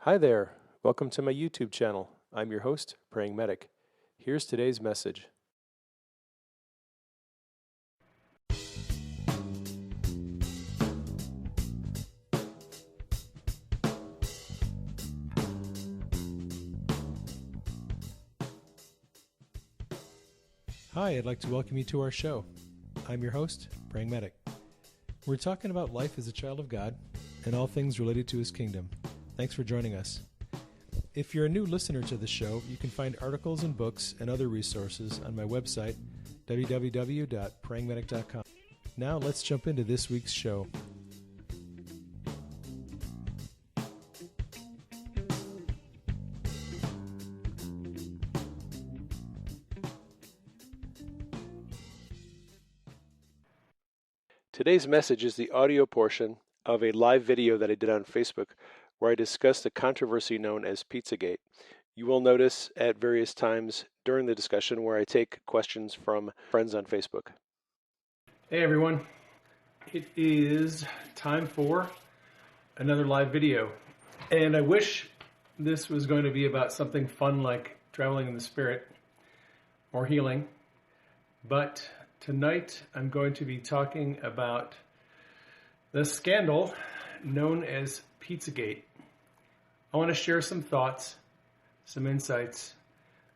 Hi there. Welcome to my YouTube channel. I'm your host, Praying Medic. Here's today's message. Hi, I'd like to welcome you to our show. I'm your host, Praying Medic. We're talking about life as a child of God and all things related to His kingdom. Thanks for joining us. If you're a new listener to the show, you can find articles and books and other resources on my website, www.prayingmedic.com. Now let's jump into this week's show. Today's message is the audio portion of a live video that I did on Facebook where I discussed the controversy known as Pizzagate. You will notice at various times during the discussion where I take questions from friends on Facebook. Hey everyone, it is time for another live video, and I wish this was going to be about something fun like traveling in the spirit or healing, but tonight I'm going to be talking about the scandal known as Pizzagate. I want to share some thoughts, some insights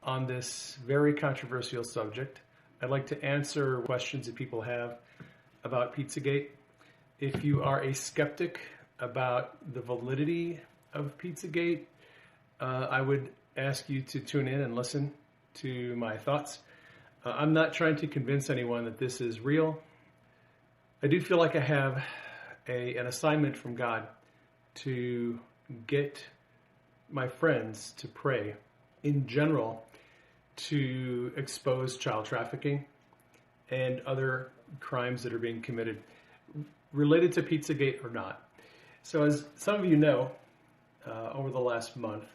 on this very controversial subject. I'd like to answer questions that people have about Pizzagate. If you are a skeptic about the validity of Pizzagate, I would ask you to tune in and listen to my thoughts. I'm not trying to convince anyone that this is real. I do feel like I have an assignment from God to get my friends to pray in general to expose child trafficking and other crimes that are being committed related to Pizzagate or not. So as some of you know, over the last month,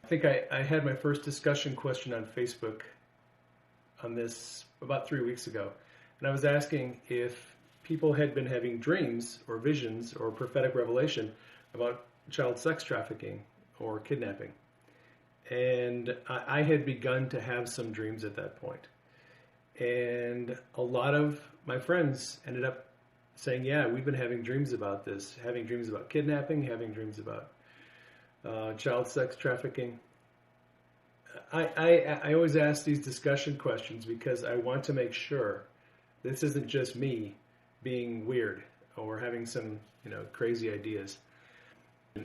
I think I had my first discussion question on Facebook on this about 3 weeks ago. And I was asking if people had been having dreams or visions or prophetic revelation about child sex trafficking or kidnapping. And I had begun to have some dreams at that point. And a lot of my friends ended up saying, yeah, we've been having dreams about this, having dreams about kidnapping, having dreams about child sex trafficking. I always ask these discussion questions because I want to make sure this isn't just me being weird or having some crazy ideas.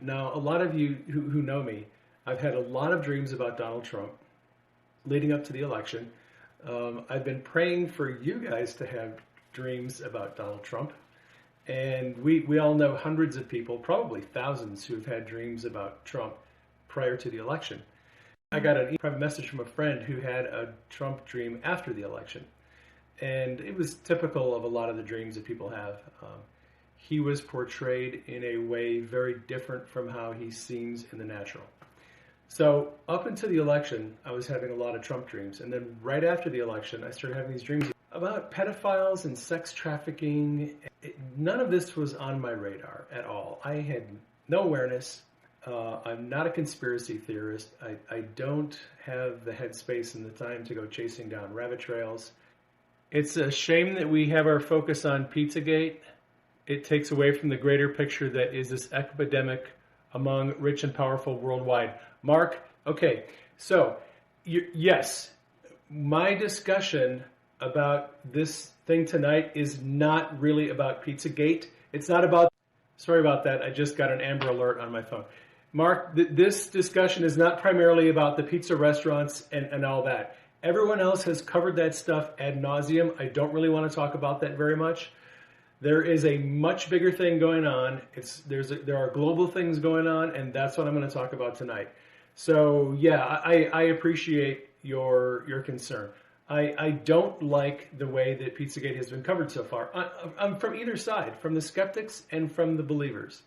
Now, a lot of you who know me, I've had a lot of dreams about Donald Trump leading up to the election. I've been praying for you guys to have dreams about Donald Trump. And we all know hundreds of people, probably thousands, who've had dreams about Trump prior to the election. I got a private message from a friend who had a Trump dream after the election. And it was typical of a lot of the dreams that people have. He was portrayed in a way very different from how he seems in the natural. So up until the election, I was having a lot of Trump dreams. And then right after the election, I started having these dreams about pedophiles and sex trafficking. None of this was on my radar at all. I had no awareness. I'm not a conspiracy theorist. I don't have the headspace and the time to go chasing down rabbit trails. It's a shame that we have our focus on Pizzagate. It takes away from the greater picture that is this epidemic among rich and powerful worldwide. Mark, okay, so yes, my discussion about this thing tonight is not really about Pizzagate. It's not about, sorry about that, I just got an Amber Alert on my phone. Mark, this discussion is not primarily about the pizza restaurants and all that. Everyone else has covered that stuff ad nauseum. I don't really want to talk about that very much. There is a much bigger thing going on. There are global things going on, and that's what I'm going to talk about tonight. So yeah, I appreciate your concern. I don't like the way that Pizzagate has been covered so far. I'm from either side, from the skeptics and from the believers.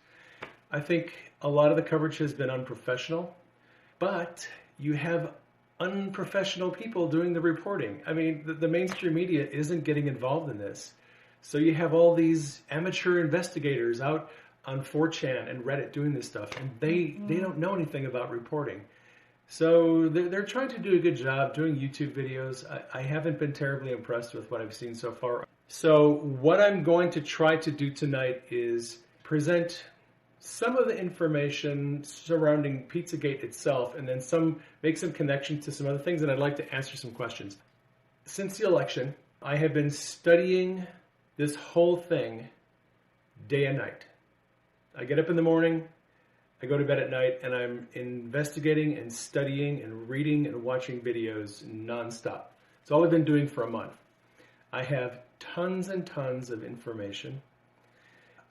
I think a lot of the coverage has been unprofessional, but you have unprofessional people doing the reporting. I mean, the mainstream media isn't getting involved in this. So you have all these amateur investigators out on 4chan and Reddit doing this stuff, and they don't know anything about reporting. So they're trying to do a good job doing YouTube videos. I haven't been terribly impressed with what I've seen so far. So what I'm going to try to do tonight is present some of the information surrounding Pizzagate itself, and then make some connections to some other things, and I'd like to answer some questions. Since the election, I have been studying this whole thing day and night. I get up in the morning, I go to bed at night, and I'm investigating and studying and reading and watching videos nonstop. It's all I've been doing for a month. I have tons and tons of information.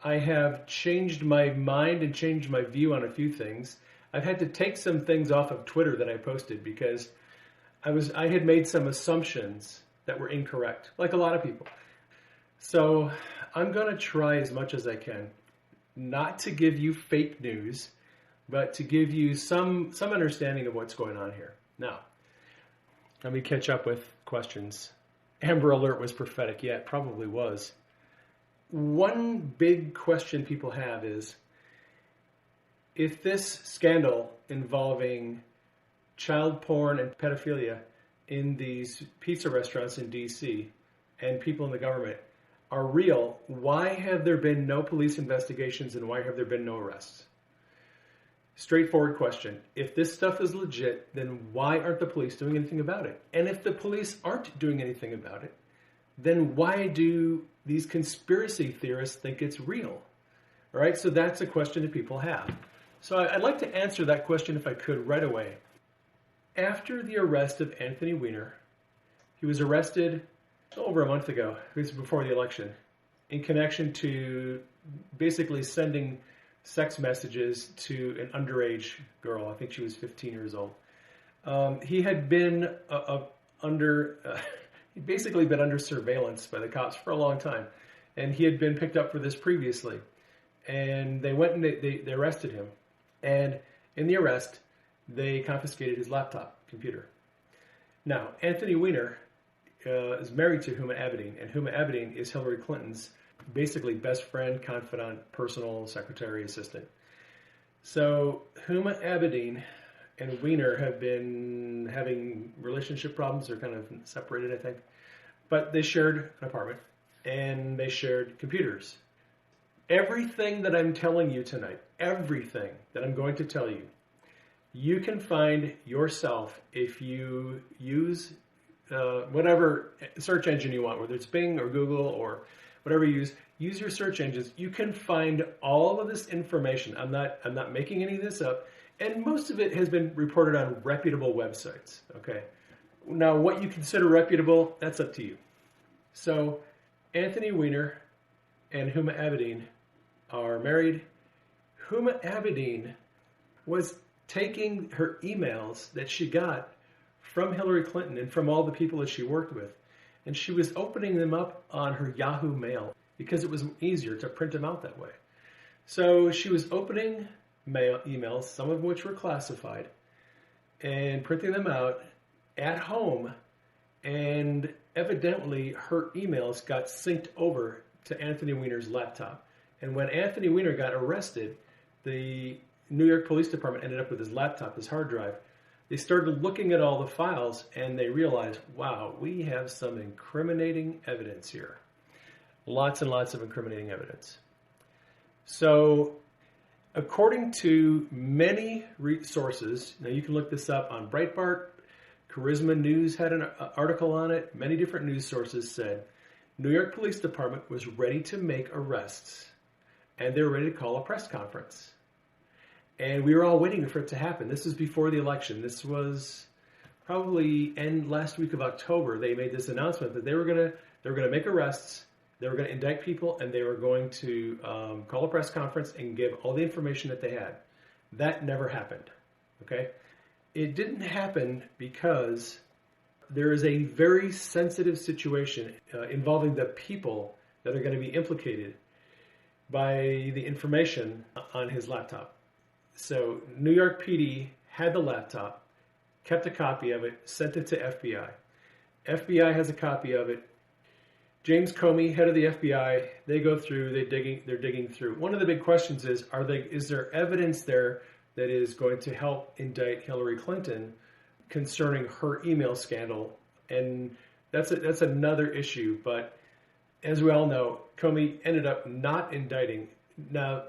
I have changed my mind and changed my view on a few things. I've had to take some things off of Twitter that I posted because I had made some assumptions that were incorrect, like a lot of people. So I'm going to try as much as I can not to give you fake news, but to give you some understanding of what's going on here. Now, let me catch up with questions. Amber Alert was prophetic. Yeah, it probably was. One big question people have is, if this scandal involving child porn and pedophilia in these pizza restaurants in D.C. and people in the government are real, why have there been no police investigations and why have there been no arrests? Straightforward question. If this stuff is legit, then why aren't the police doing anything about it? And if the police aren't doing anything about it, then why do these conspiracy theorists think it's real? All right, so that's a question that people have. So I'd like to answer that question if I could right away. After the arrest of Anthony Weiner, he was arrested over a month ago, it was before the election, in connection to basically sending sex messages to an underage girl. I think she was 15 years old. He had been he'd basically been under surveillance by the cops for a long time, and he had been picked up for this previously. And they went and they arrested him, and in the arrest, they confiscated his laptop computer. Now, Anthony Weiner is married to Huma Abedin, and Huma Abedin is Hillary Clinton's basically best friend, confidant, personal secretary, assistant. So Huma Abedin and Weiner have been having relationship problems. They're kind of separated, I think. But they shared an apartment, and they shared computers. Everything that I'm telling you tonight, everything that I'm going to tell you, you can find yourself if you use whatever search engine you want, whether it's Bing or Google or whatever you use your search engines. You can find all of this information. I'm not making any of this up, and most of it has been reported on reputable websites. Okay, now what you consider reputable, that's up to you. So Anthony Weiner and Huma Abedin are married. Huma Abedin was taking her emails that she got from Hillary Clinton and from all the people that she worked with, and she was opening them up on her Yahoo Mail because it was easier to print them out that way. So she was opening emails, some of which were classified, and printing them out at home, and evidently her emails got synced over to Anthony Weiner's laptop. And when Anthony Weiner got arrested, the New York Police Department ended up with his laptop, his hard drive. They started looking at all the files, and they realized, wow, we have some incriminating evidence here. Lots and lots of incriminating evidence. So, according to many sources, now you can look this up on Breitbart, Charisma News had an article on it, many different news sources said, New York Police Department was ready to make arrests, and they were ready to call a press conference. And we were all waiting for it to happen. This was before the election. This was probably last week of October. They made this announcement that they were gonna make arrests, they were gonna indict people, and they were going to call a press conference and give all the information that they had. That never happened. Okay, it didn't happen because there is a very sensitive situation involving the people that are going to be implicated by the information on his laptop. So New York PD had the laptop, kept a copy of it, sent it to FBI. FBI has a copy of it. James Comey, head of the FBI, they go through, they're digging through. One of the big questions is there evidence there that is going to help indict Hillary Clinton concerning her email scandal? And that's another issue. But as we all know, Comey ended up not indicting. Now,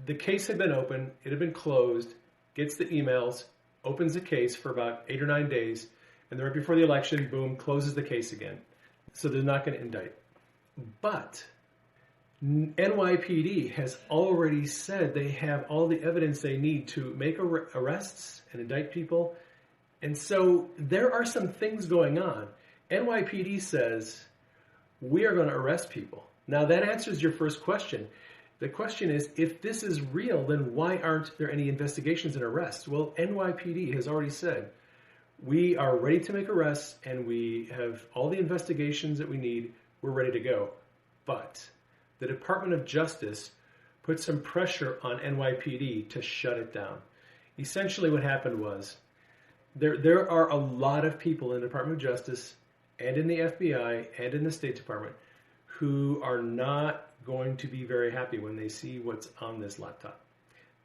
the case had been open, it had been closed, gets the emails, opens the case for about 8 or 9 days, and then right before the election, boom, closes the case again. So they're not going to indict. But NYPD has already said they have all the evidence they need to make arrests and indict people. And so there are some things going on. NYPD says, we are going to arrest people. Now that answers your first question. The question is, if this is real, then why aren't there any investigations and arrests? Well, NYPD has already said, we are ready to make arrests and we have all the investigations that we need. We're ready to go. But the Department of Justice put some pressure on NYPD to shut it down. Essentially what happened was there are a lot of people in the Department of Justice and in the FBI and in the State Department who are not going to be very happy when they see what's on this laptop.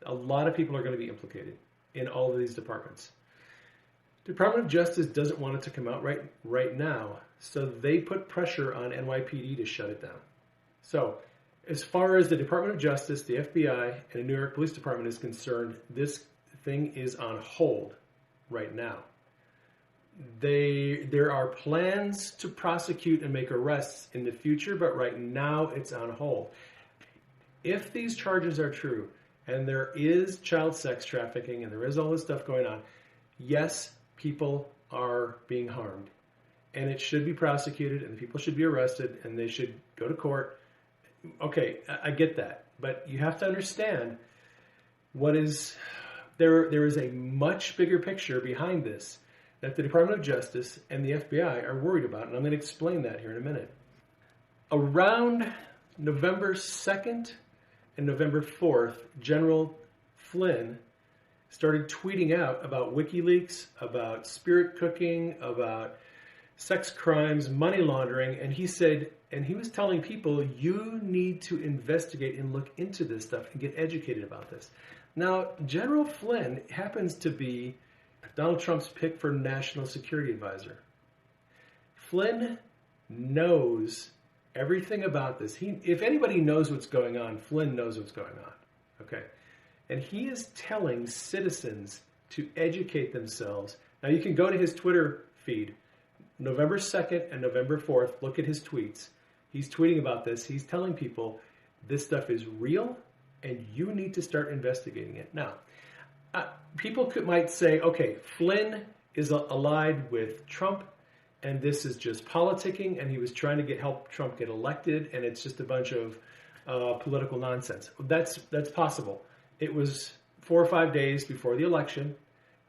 A lot of people are going to be implicated in all of these departments. The Department of Justice doesn't want it to come out right now, so they put pressure on NYPD to shut it down. So, as far as the Department of Justice, the FBI, and the New York Police Department is concerned, this thing is on hold right now. There are plans to prosecute and make arrests in the future, but right now it's on hold. If these charges are true, and there is child sex trafficking, and there is all this stuff going on, yes, people are being harmed. And it should be prosecuted, and people should be arrested, and they should go to court. Okay, I get that. But you have to understand there is a much bigger picture behind this that the Department of Justice and the FBI are worried about, and I'm going to explain that here in a minute. Around November 2nd and November 4th, General Flynn started tweeting out about WikiLeaks, about spirit cooking, about sex crimes, money laundering, and he said, and he was telling people, you need to investigate and look into this stuff and get educated about this. Now, General Flynn happens to be Donald Trump's pick for National Security Advisor. Flynn knows everything about this. If anybody knows what's going on, Flynn knows what's going on. Okay. And he is telling citizens to educate themselves. Now, you can go to his Twitter feed, November 2nd and November 4th. Look at his tweets. He's tweeting about this. He's telling people this stuff is real and you need to start investigating it. Now, people might say, okay, Flynn is allied with Trump and this is just politicking and he was trying to help Trump get elected and it's just a bunch of political nonsense. That's possible. It was 4 or 5 days before the election,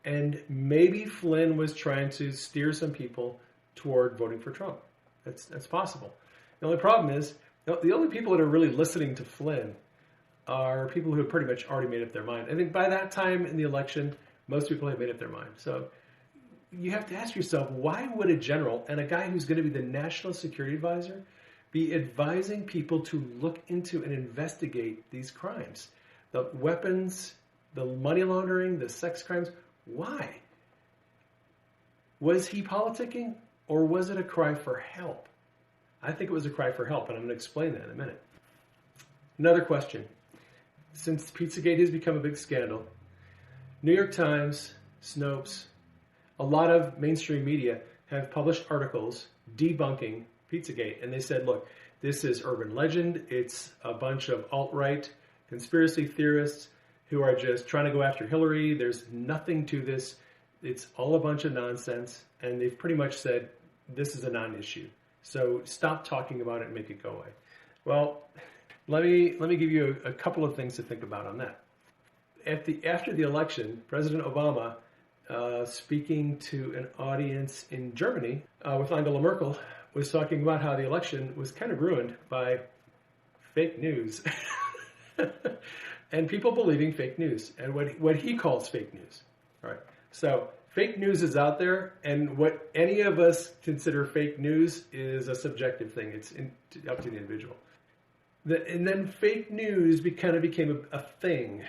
and maybe Flynn was trying to steer some people toward voting for Trump. That's possible. The only problem is, the only people that are really listening to Flynn are people who have pretty much already made up their mind. I think by that time in the election, most people have made up their mind. So you have to ask yourself, why would a general and a guy who's going to be the National Security Advisor be advising people to look into and investigate these crimes? The weapons, the money laundering, the sex crimes. Why? Was he politicking or was it a cry for help? I think it was a cry for help, and I'm going to explain that in a minute. Another question. Since Pizzagate has become a big scandal, New York Times, Snopes, a lot of mainstream media have published articles debunking Pizzagate, and they said, look, this is urban legend. It's a bunch of alt-right conspiracy theorists who are just trying to go after Hillary. There's nothing to this. It's all a bunch of nonsense. And they've pretty much said, this is a non-issue. So stop talking about it and make it go away. Well, let me give you a couple of things to think about on that. After the election, President Obama, speaking to an audience in Germany with Angela Merkel, was talking about how the election was kind of ruined by fake news. And people believing fake news and what he calls fake news. All right. So Fake news is out there, and what any of us consider fake news is a subjective thing. It's up to the individual. And then fake news kind of became a thing.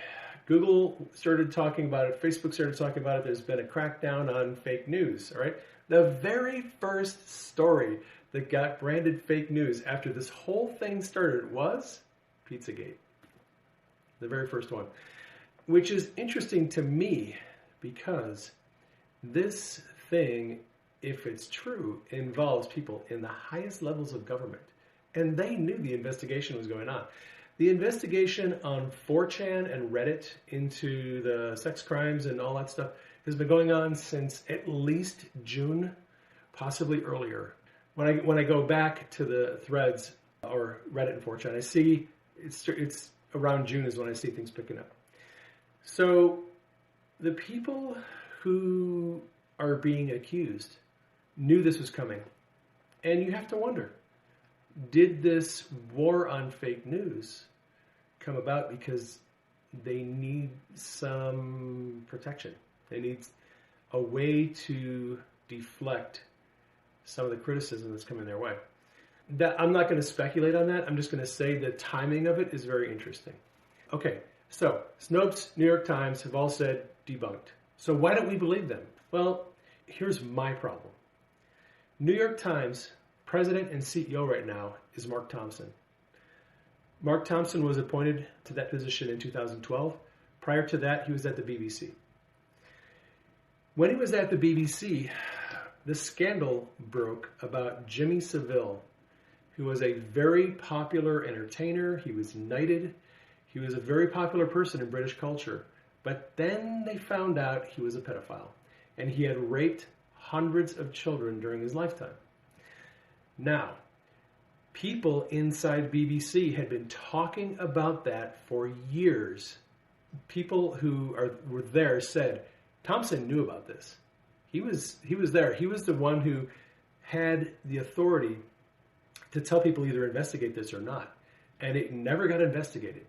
Google started talking about it. Facebook started talking about it. There's been a crackdown on fake news. All right. The very first story that got branded fake news after this whole thing started was Pizzagate. The very first one, which is interesting to me because this thing, if it's true, involves people in the highest levels of government. And they knew the investigation was going on. The investigation on 4chan and Reddit into the sex crimes and all that stuff has been going on since at least June, possibly earlier. When I go back to the threads or Reddit and 4chan, I see it's around June is when I see things picking up. So the people who are being accused knew this was coming. And you have to wonder, did this war on fake news come about because they need some protection? They need a way to deflect some of the criticism that's coming their way. I'm not going to speculate on that. I'm just going to say the timing of it is very interesting. Okay, so Snopes, New York Times have all said debunked. So why don't we believe them? Well, here's my problem. New York Times president and CEO right now is Mark Thompson. Mark Thompson was appointed to that position in 2012. Prior to that, he was at the BBC. When he was at the BBC, the scandal broke about Jimmy Savile, who was a very popular entertainer. He was knighted. He was a very popular person in British culture. But then they found out he was a pedophile, and he had raped hundreds of children during his lifetime. Now, people inside BBC had been talking about that for years. People who were there said, Thompson knew about this. He was there. He was the one who had the authority to tell people either investigate this or not. And it never got investigated.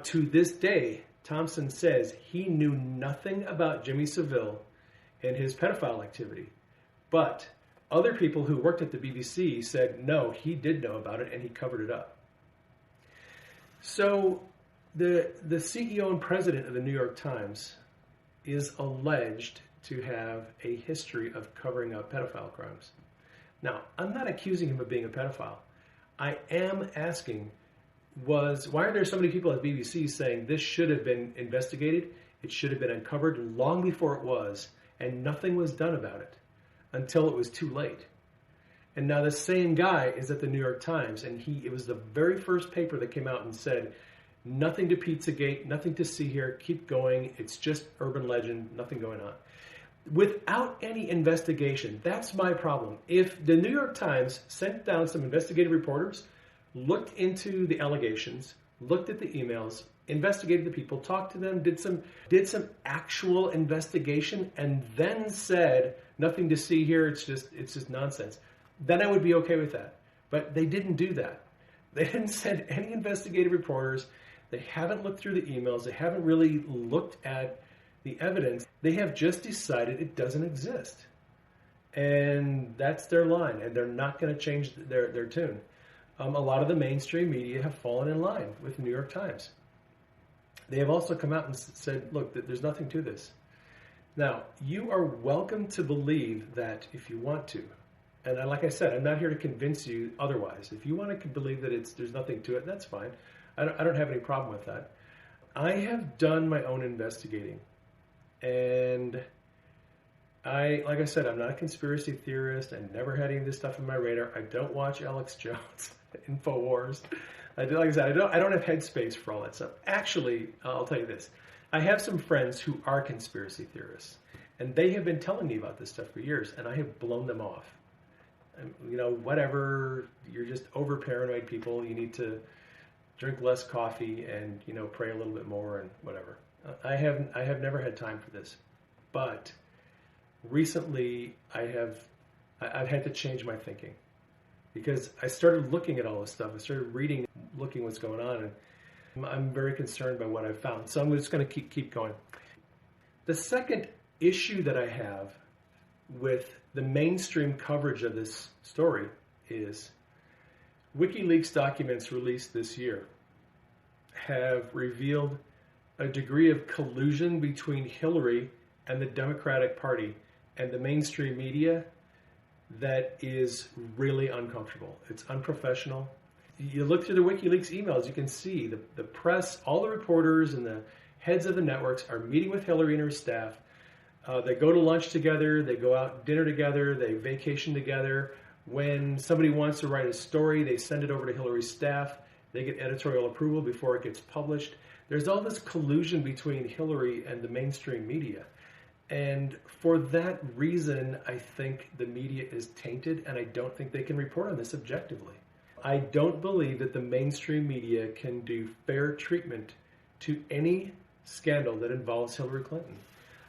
To this day, Thompson says he knew nothing about Jimmy Savile and his pedophile activity. But other people who worked at the BBC said, no, he did know about it and he covered it up. So the CEO and president of the New York Times is alleged to have a history of covering up pedophile crimes. Now, I'm not accusing him of being a pedophile. I am asking, why are there so many people at BBC saying this should have been investigated, it should have been uncovered long before it was, and nothing was done about it until it was too late? And now the same guy is at the New York Times, and it was the very first paper that came out and said, nothing to Pizzagate, nothing to see here, keep going, it's just urban legend, nothing going on. Without any investigation, that's my problem. If the New York Times sent down some investigative reporters, looked into the allegations, looked at the emails, investigated the people, talked to them, did some actual investigation, and then said, nothing to see here, it's just nonsense, then I would be okay with that. But they didn't do that. They didn't send any investigative reporters. They haven't looked through the emails. They haven't really looked at the evidence. They have just decided it doesn't exist. And that's their line, and they're not going to change their tune. A lot of the mainstream media have fallen in line with the New York Times. They have also come out and said, look, there's nothing to this. Now, you are welcome to believe that if you want to. And like I said, I'm not here to convince you otherwise. If you want to believe that there's nothing to it, that's fine. I don't have any problem with that. I have done my own investigating. And like I said, I'm not a conspiracy theorist. I never had any of this stuff on my radar. I don't watch Alex Jones, InfoWars. Like I said, I don't have headspace for all that stuff. Actually, I'll tell you this. I have some friends who are conspiracy theorists, and they have been telling me about this stuff for years, and I have blown them off. Whatever, you're just over paranoid people. You need to drink less coffee and, pray a little bit more and whatever. I have never had time for this, but recently I've had to change my thinking because I started looking at all this stuff. I started reading, looking what's going on, and I'm very concerned by what I've found. So I'm just going to keep going. The second issue that I have with the mainstream coverage of this story is WikiLeaks documents released this year have revealed a degree of collusion between Hillary and the Democratic Party and the mainstream media that is really uncomfortable. It's unprofessional. You look through the WikiLeaks emails, you can see the press, all the reporters and the heads of the networks are meeting with Hillary and her staff. They go to lunch together, they go out dinner together, they vacation together. When somebody wants to write a story, they send it over to Hillary's staff. They get editorial approval before it gets published. There's all this collusion between Hillary and the mainstream media. And for that reason, I think the media is tainted, and I don't think they can report on this objectively. I don't believe that the mainstream media can do fair treatment to any scandal that involves Hillary Clinton.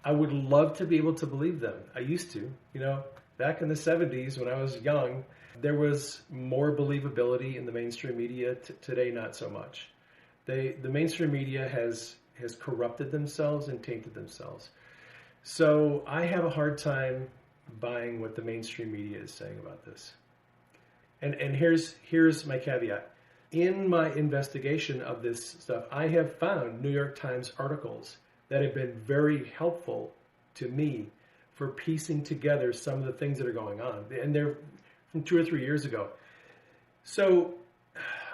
I would love to be able to believe them. I used to. Back in the 70s when I was young, there was more believability in the mainstream media. Today, not so much. The mainstream media has corrupted themselves and tainted themselves. So I have a hard time buying what the mainstream media is saying about this. And here's my caveat. In my investigation of this stuff, I have found New York Times articles that have been very helpful to me for piecing together some of the things that are going on. And they're from 2 or 3 years ago. So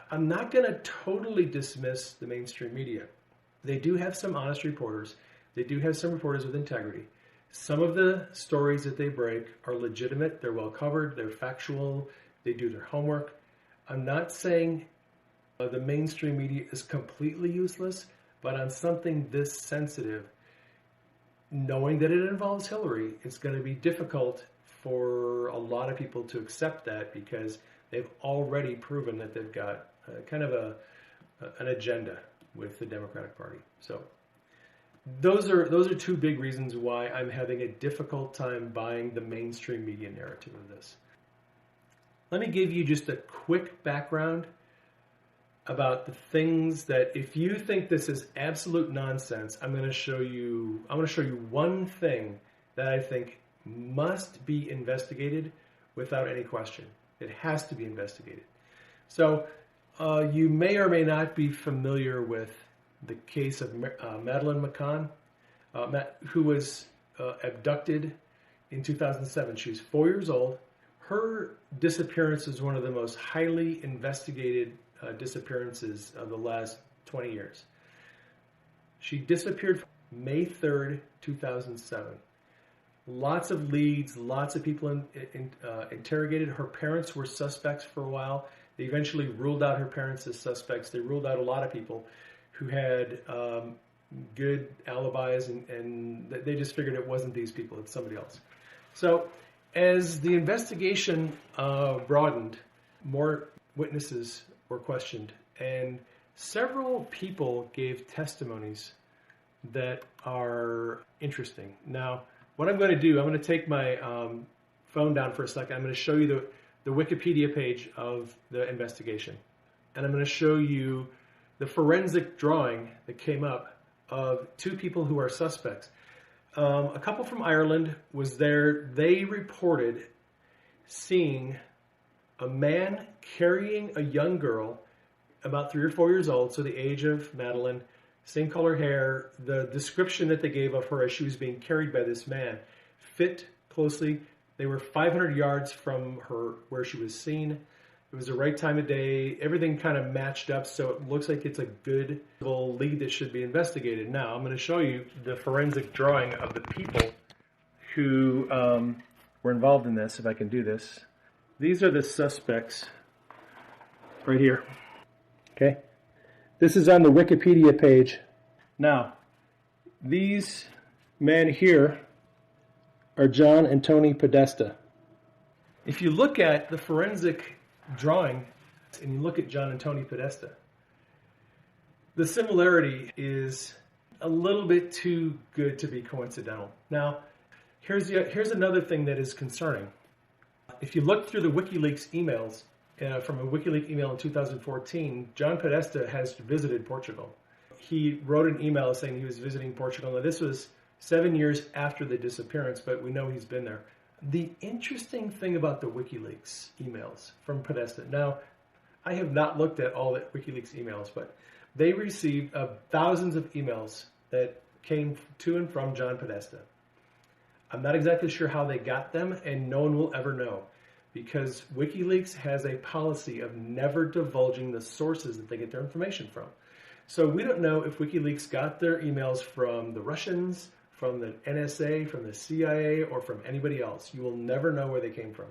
I'm not going to totally dismiss the mainstream media. They do have some honest reporters. They do have some reporters with integrity. Some of the stories that they break are legitimate. They're well covered. They're factual. They do their homework. I'm not saying the mainstream media is completely useless, but on something this sensitive, knowing that it involves Hillary, it's going to be difficult for a lot of people to accept that because they've already proven that they've got kind of an agenda with the Democratic Party. So those are two big reasons why I'm having a difficult time buying the mainstream media narrative of this. Let me give you just a quick background about the things that, if you think this is absolute nonsense, I'm going to show you one thing that I think must be investigated without any question. It has to be investigated. So you may or may not be familiar with the case of Madeleine McCann, who was abducted in 2007. She was 4 years old. Her disappearance is one of the most highly investigated disappearances of the last 20 years. She disappeared May 3rd, 2007. Lots of leads, lots of people interrogated. Her parents were suspects for a while. They eventually ruled out her parents as suspects. They ruled out a lot of people who had good alibis, and they just figured it wasn't these people, it's somebody else. So as the investigation broadened, more witnesses were questioned, and several people gave testimonies that are interesting. Now, what I'm going to do, I'm going to take my phone down for a second. I'm going to show you the Wikipedia page of the investigation, and I'm going to show you the forensic drawing that came up of two people who are suspects. A couple from Ireland was there. They reported seeing a man carrying a young girl, about 3 or 4 years old, so the age of Madeleine, same color hair. The description that they gave of her as she was being carried by this man fit closely. They were 500 yards from her where she was seen. It was the right time of day. Everything kind of matched up, so it looks like it's a good lead that should be investigated. Now, I'm going to show you the forensic drawing of the people who were involved in this, if I can do this. These are the suspects right here. Okay? This is on the Wikipedia page. Now, these men here are John and Tony Podesta. If you look at the forensic drawing and you look at John and Tony Podesta, the similarity is a little bit too good to be coincidental. Now, here's another thing that is concerning. If you look through the WikiLeaks emails, from a WikiLeaks email in 2014, John Podesta has visited Portugal. He wrote an email saying he was visiting Portugal. Now, this was 7 years after the disappearance, but we know he's been there. The interesting thing about the WikiLeaks emails from Podesta, now, I have not looked at all the WikiLeaks emails, but they received thousands of emails that came to and from John Podesta. I'm not exactly sure how they got them, and no one will ever know, because WikiLeaks has a policy of never divulging the sources that they get their information from. So we don't know if WikiLeaks got their emails from the Russians, from the NSA, from the CIA, or from anybody else. You will never know where they came from.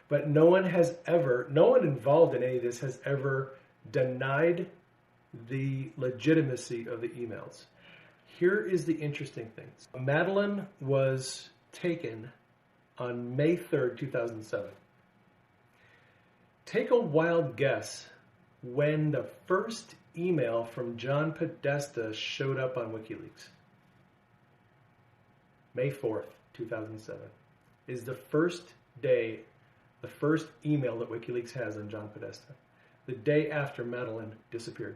But no one involved in any of this has ever denied the legitimacy of the emails. Here is the interesting thing. Madeleine was taken on May 3rd, 2007. Take a wild guess when the first email from John Podesta showed up on WikiLeaks. May 4th, 2007 is the first day, the first email that WikiLeaks has on John Podesta, the day after Madeleine disappeared.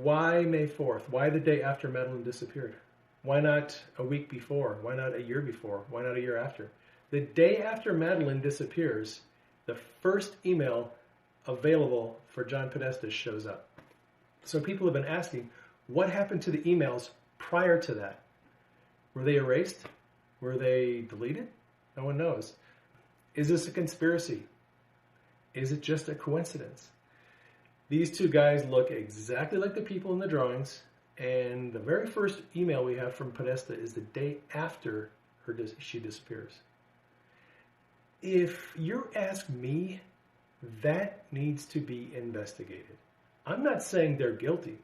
Why May 4th? Why the day after Madeleine disappeared? Why not a week before? Why not a year before? Why not a year after? The day after Madeleine disappears, the first email available for John Podesta shows up. So people have been asking, what happened to the emails prior to that? Were they erased? Were they deleted? No one knows. Is this a conspiracy? Is it just a coincidence? These two guys look exactly like the people in the drawings, and the very first email we have from Podesta is the day after she disappears. If you ask me, that needs to be investigated. I'm not saying they're guilty.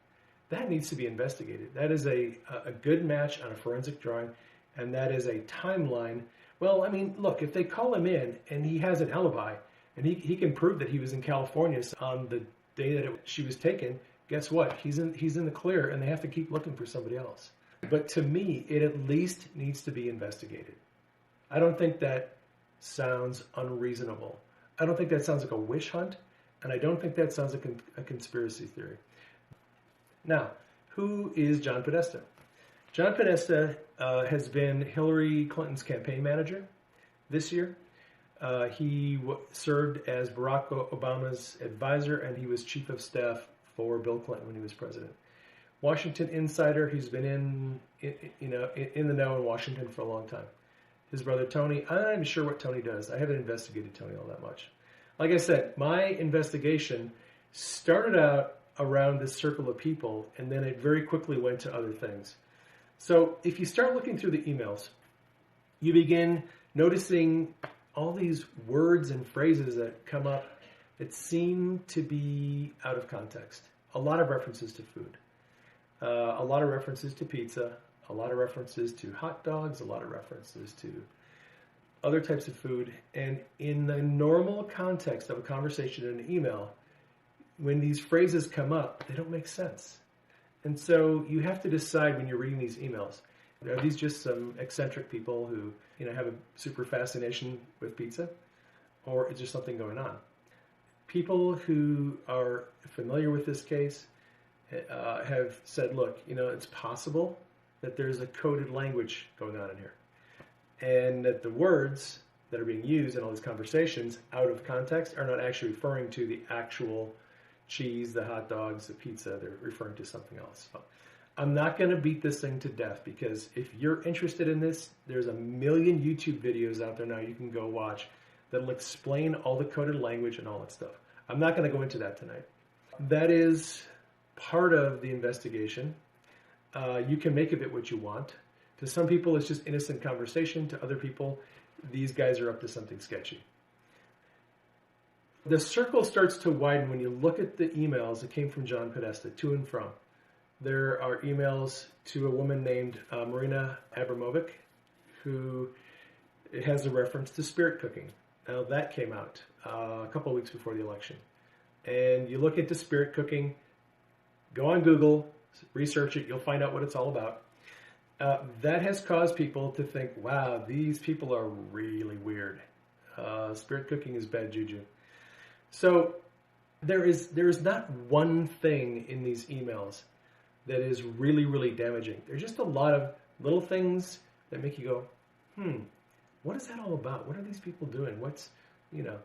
That needs to be investigated. That is a good match on a forensic drawing, and that is a timeline. Well, I mean, look, if they call him in and he has an alibi, and he can prove that he was in California on the day that she was taken, guess what? He's in the clear, and they have to keep looking for somebody else. But to me, it at least needs to be investigated. I don't think that sounds unreasonable. I don't think that sounds like a wish hunt, and I don't think that sounds like a conspiracy theory. Now, who is John Podesta? John Podesta has been Hillary Clinton's campaign manager this year. He served as Barack Obama's advisor, and he was chief of staff for Bill Clinton when he was president. Washington insider. He's been in the know in Washington for a long time. His brother Tony. I'm not even sure what Tony does. I haven't investigated Tony all that much. Like I said, my investigation started out around this circle of people, and then it very quickly went to other things. So if you start looking through the emails, you begin noticing all these words and phrases that come up that seem to be out of context. A lot of references to food, a lot of references to pizza, a lot of references to hot dogs, a lot of references to other types of food. And in the normal context of a conversation in an email, when these phrases come up, they don't make sense. And so you have to decide when you're reading these emails, are these just some eccentric people who have a super fascination with pizza? Or is there something going on? People who are familiar with this case have said, look, it's possible that there's a coded language going on in here. And that the words that are being used in all these conversations out of context are not actually referring to the actual cheese, the hot dogs, the pizza. They're referring to something else. So I'm not going to beat this thing to death, because if you're interested in this, there's a million YouTube videos out there now you can go watch that'll explain all the coded language and all that stuff. I'm not going to go into that tonight. That is part of the investigation. You can make of it what you want. To some people, it's just innocent conversation. To other people, these guys are up to something sketchy. The circle starts to widen when you look at the emails that came from John Podesta to and from. There are emails to a woman named Marina Abramovic, who has a reference to spirit cooking. Now, that came out a couple of weeks before the election. And you look into spirit cooking, go on Google, research it, you'll find out what it's all about. That has caused people to think, wow, these people are really weird. Spirit cooking is bad juju. So there is not one thing in these emails that is really, really damaging. There's just a lot of Little things that make you go, what is that all about? What are these people doing? What's, you know,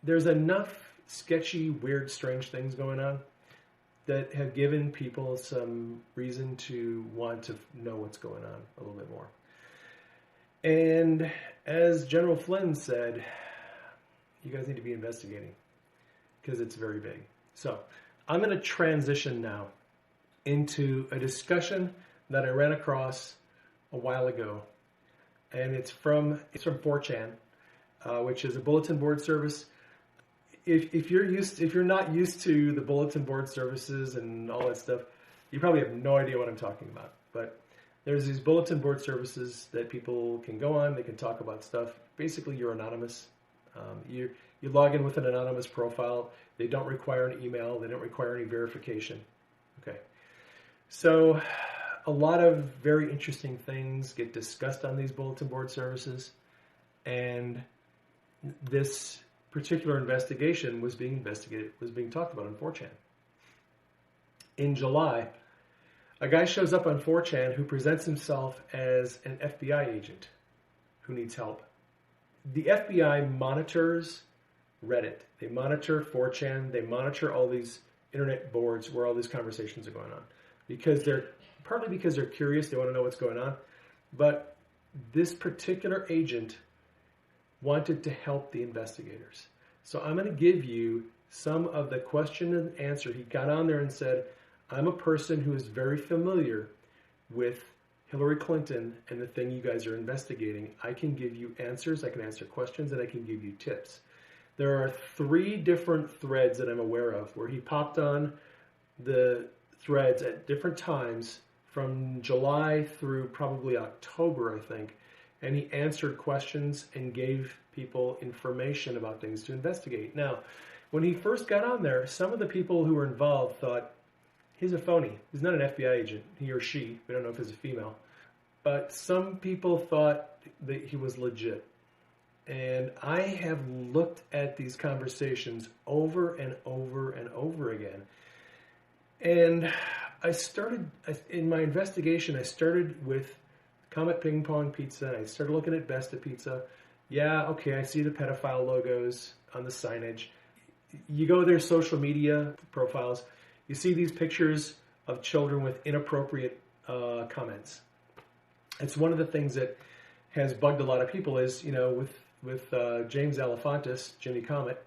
there's enough sketchy, weird, strange things going on that have given people some reason to want to know what's going on a little bit more. And as General Flynn said, you guys need to be investigating because it's very big. So I'm going to transition now into a discussion that I ran across a while ago, and it's from 4chan, which is a bulletin board service. If you're not used to the bulletin board services and all that stuff, you probably have no idea what I'm talking about. But there's these bulletin board services that people can go on. They can talk about stuff. Basically, you're anonymous. You log in with an anonymous profile. They don't require an email. They don't require any verification. Okay. So a lot of very interesting things get discussed on these bulletin board services. And this particular investigation was being talked about on 4chan. In July, a guy shows up on 4chan who presents himself as an FBI agent who needs help. The FBI monitors Reddit. They monitor 4chan. They monitor all these internet boards where all these conversations are going on because they're curious. They want to know what's going on. But this particular agent wanted to help the investigators. So I'm going to give you some of the question and answer. He got on there and said, I'm a person who is very familiar with Hillary Clinton and the thing you guys are investigating. I can give you answers, I can answer questions, and I can give you tips. There are 3 different threads that I'm aware of where he popped on the threads at different times from July through probably October, I think. And he answered questions and gave people information about things to investigate. Now, when he first got on there, some of the people who were involved thought, he's a phony. He's not an FBI agent, he or she. We don't know if it's a female. But some people thought that he was legit. And I have looked at these conversations over and over and over again. And in my investigation, I started with Comet Ping Pong Pizza, and I started looking at Besta Pizza. Yeah, okay, I see the pedophile logos on the signage. You go to their social media profiles, you see these pictures of children with inappropriate comments. It's one of the things that has bugged a lot of people is, with James Alefantis, Jimmy Comet,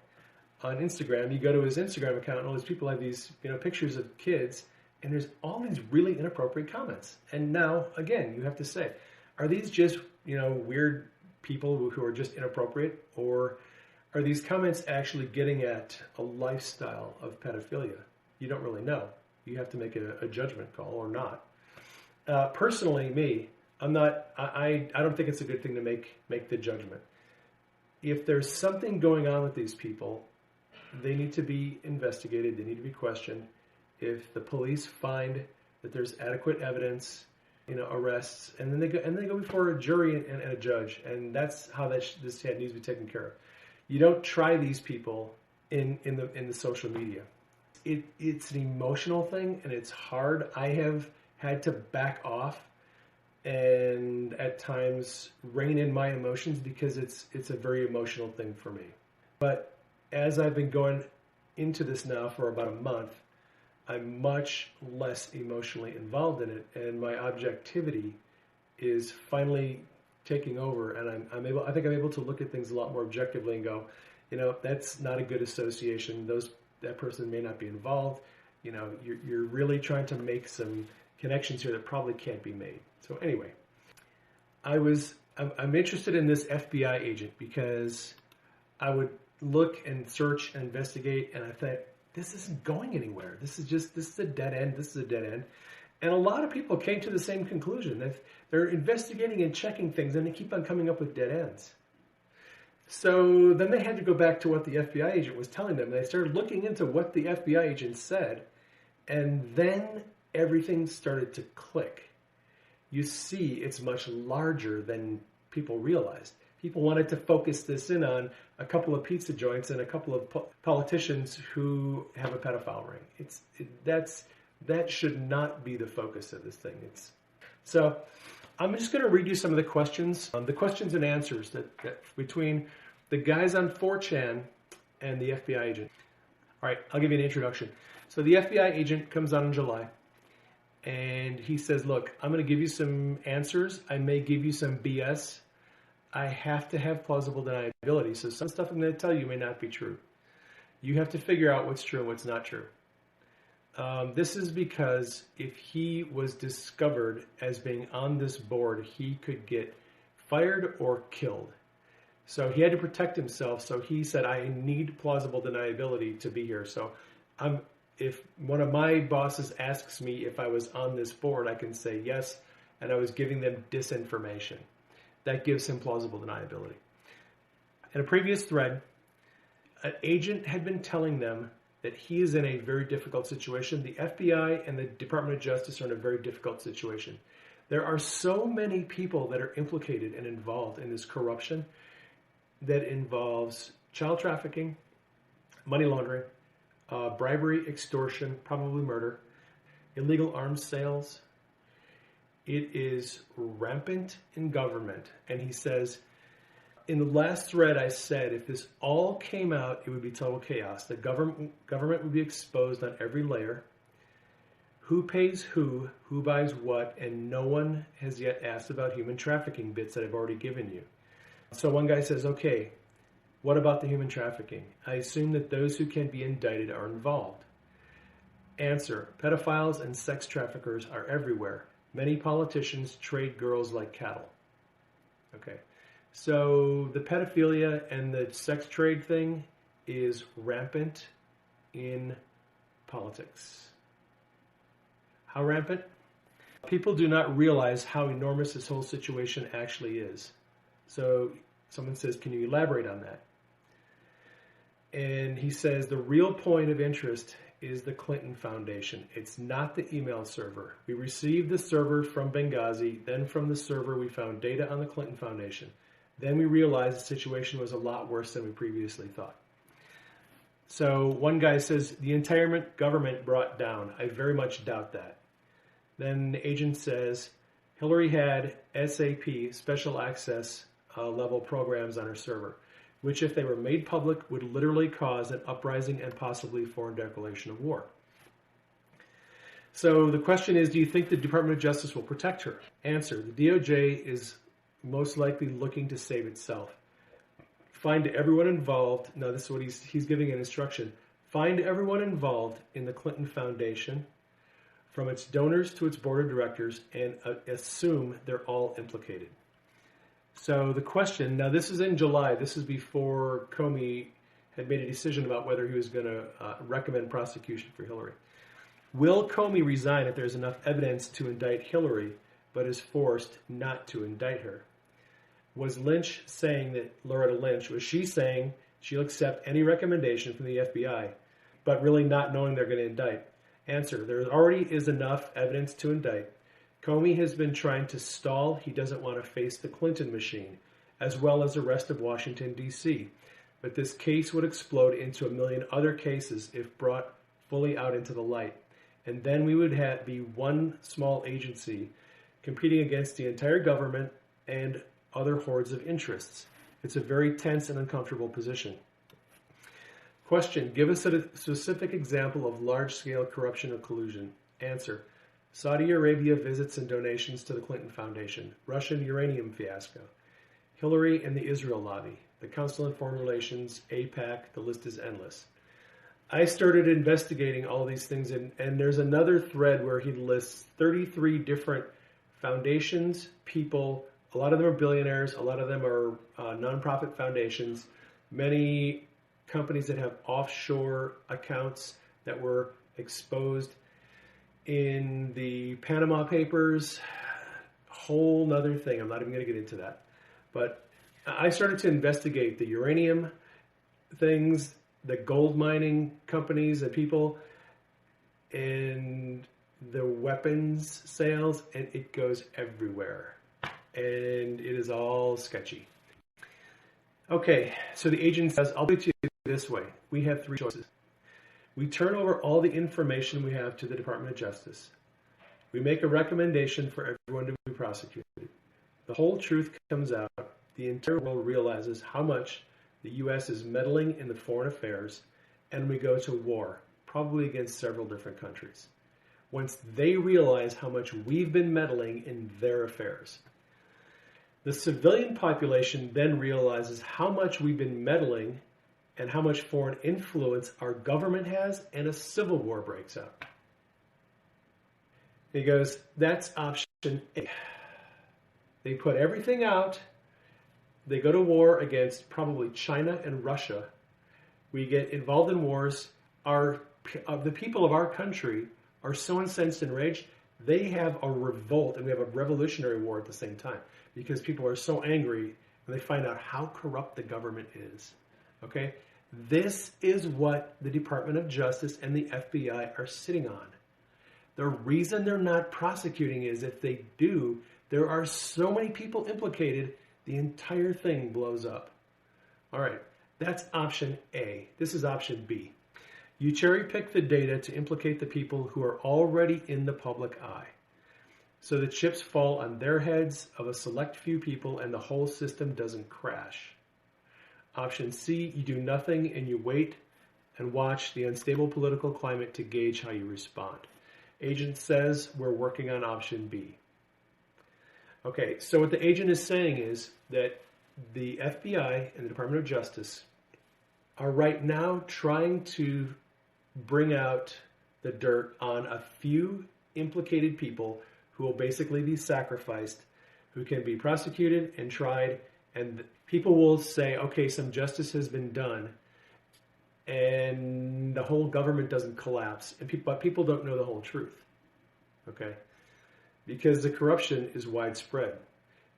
on Instagram, you go to his Instagram account and all these people have these, pictures of kids, and there's all these really inappropriate comments. And now, again, you have to say, are these just, weird people who are just inappropriate, or are these comments actually getting at a lifestyle of pedophilia? You don't really know. You have to make a judgment call or not. Personally, me, I don't think it's a good thing to make the judgment. If there's something going on with these people, they need to be investigated. They need to be questioned. If the police find that there's adequate evidence, arrests, and then they go before a jury and a judge, and that's how this needs to be taken care of. You don't try these people in the social media. It's an emotional thing, and it's hard. I have had to back off and at times rein in my emotions because it's a very emotional thing for me. But as I've been going into this now for about a month, I'm much less emotionally involved in it, and my objectivity is finally taking over, and I think I'm able to look at things a lot more objectively and go, that's not a good association. That person may not be involved. You're really trying to make some connections here that probably can't be made. So anyway, I'm interested in this FBI agent because I would look and search and investigate, and I thought, this isn't going anywhere. This is a dead end. This is a dead end. And a lot of people came to the same conclusion. They're investigating and checking things, and they keep on coming up with dead ends. So then they had to go back to what the FBI agent was telling them. They started looking into what the FBI agent said, and then everything started to click. You see, it's much larger than people realized. People wanted to focus this in on a couple of pizza joints and a couple of politicians who have a pedophile ring. That should not be the focus of this thing. So I'm just going to read you some of the questions and answers that between the guys on 4chan and the FBI agent. All right, I'll give you an introduction. So the FBI agent comes on in July, and he says, look, I'm going to give you some answers. I may give you some BS. I have to have plausible deniability. So some stuff I'm going to tell you may not be true. You have to figure out what's true and what's not true. This is because if he was discovered as being on this board, he could get fired or killed. So he had to protect himself. So he said, I need plausible deniability to be here. So if one of my bosses asks me if I was on this board, I can say yes, and I was giving them disinformation. That gives him plausible deniability. In a previous thread, an agent had been telling them that he is in a very difficult situation. The FBI and the Department of Justice are in a very difficult situation. There are so many people that are implicated and involved in this corruption that involves child trafficking, money laundering, bribery, extortion, probably murder, illegal arms sales. It is rampant in government. And he says, in the last thread I said, if this all came out, it would be total chaos. The government would be exposed on every layer. Who pays who buys what, and no one has yet asked about human trafficking bits that I've already given you. So one guy says, okay, what about the human trafficking? I assume that those who can be indicted are involved. Answer, pedophiles and sex traffickers are everywhere. Many politicians trade girls like cattle. Okay. So the pedophilia and the sex trade thing is rampant in politics. How rampant? People do not realize how enormous this whole situation actually is. So someone says, can you elaborate on that? And he says the real point of interest is the Clinton Foundation. It's not the email server. We received the server from Benghazi. Then from the server, we found data on the Clinton Foundation. Then we realized the situation was a lot worse than we previously thought. So one guy says, the entire government brought down. I very much doubt that. Then the agent says, Hillary had SAP, special access level programs on her server, which if they were made public would literally cause an uprising and possibly foreign declaration of war. So the question is, do you think the Department of Justice will protect her? Answer, the DOJ is most likely looking to save itself. Find everyone involved. Now this is what he's giving an instruction. Find everyone involved in the Clinton Foundation, from its donors to its board of directors, and assume they're all implicated. So the question, now this is in July, this is before Comey had made a decision about whether he was going to recommend prosecution for Hillary. Will Comey resign if there's enough evidence to indict Hillary, but is forced not to indict her? Was Lynch saying that, Loretta Lynch, was she saying she'll accept any recommendation from the FBI, but really not knowing they're going to indict? Answer, there already is enough evidence to indict. Comey has been trying to stall. He doesn't want to face the Clinton machine, as well as the rest of Washington, D.C. But this case would explode into a million other cases if brought fully out into the light. And then we would be one small agency competing against the entire government and other hordes of interests. It's a very tense and uncomfortable position. Question, give us a specific example of large-scale corruption or collusion. Answer, Saudi Arabia visits and donations to the Clinton Foundation, Russian uranium fiasco, Hillary and the Israel lobby, the Council on Foreign Relations, AIPAC, the list is endless. I started investigating all these things, and there's another thread where he lists 33 different foundations, people. A lot of them are billionaires, a lot of them are nonprofit foundations, many companies that have offshore accounts that were exposed in the Panama Papers. Whole nother thing. I'm not even going to get into that. But I started to investigate the uranium things, the gold mining companies and people, and the weapons sales, and it goes everywhere. And it is all sketchy. Okay, so the agent says, I'll put it to you this way. We have three choices. We turn over all the information we have to the Department of Justice. We make a recommendation for everyone to be prosecuted. The whole truth comes out. The entire world realizes how much the U.S. is meddling in the foreign affairs, and we go to war, probably against several different countries. Once they realize how much we've been meddling in their affairs. The civilian population then realizes how much we've been meddling and how much foreign influence our government has, and a civil war breaks out. He goes, that's option A. They put everything out. They go to war against probably China and Russia. We get involved in wars. The people of our country are so incensed and enraged, they have a revolt, and we have a revolutionary war at the same time because people are so angry and they find out how corrupt the government is. Okay? This is what the Department of Justice and the FBI are sitting on. The reason they're not prosecuting is if they do, there are so many people implicated, the entire thing blows up. All right, that's option A. This is option B. You cherry pick the data to implicate the people who are already in the public eye. So the chips fall on their heads of a select few people and the whole system doesn't crash. Option C, you do nothing and you wait and watch the unstable political climate to gauge how you respond. Agent says we're working on option B. Okay, so what the agent is saying is that the FBI and the Department of Justice are right now trying to bring out the dirt on a few implicated people who will basically be sacrificed, who can be prosecuted and tried, and people will say, okay, some justice has been done, and the whole government doesn't collapse, but people don't know the whole truth, okay? Because the corruption is widespread.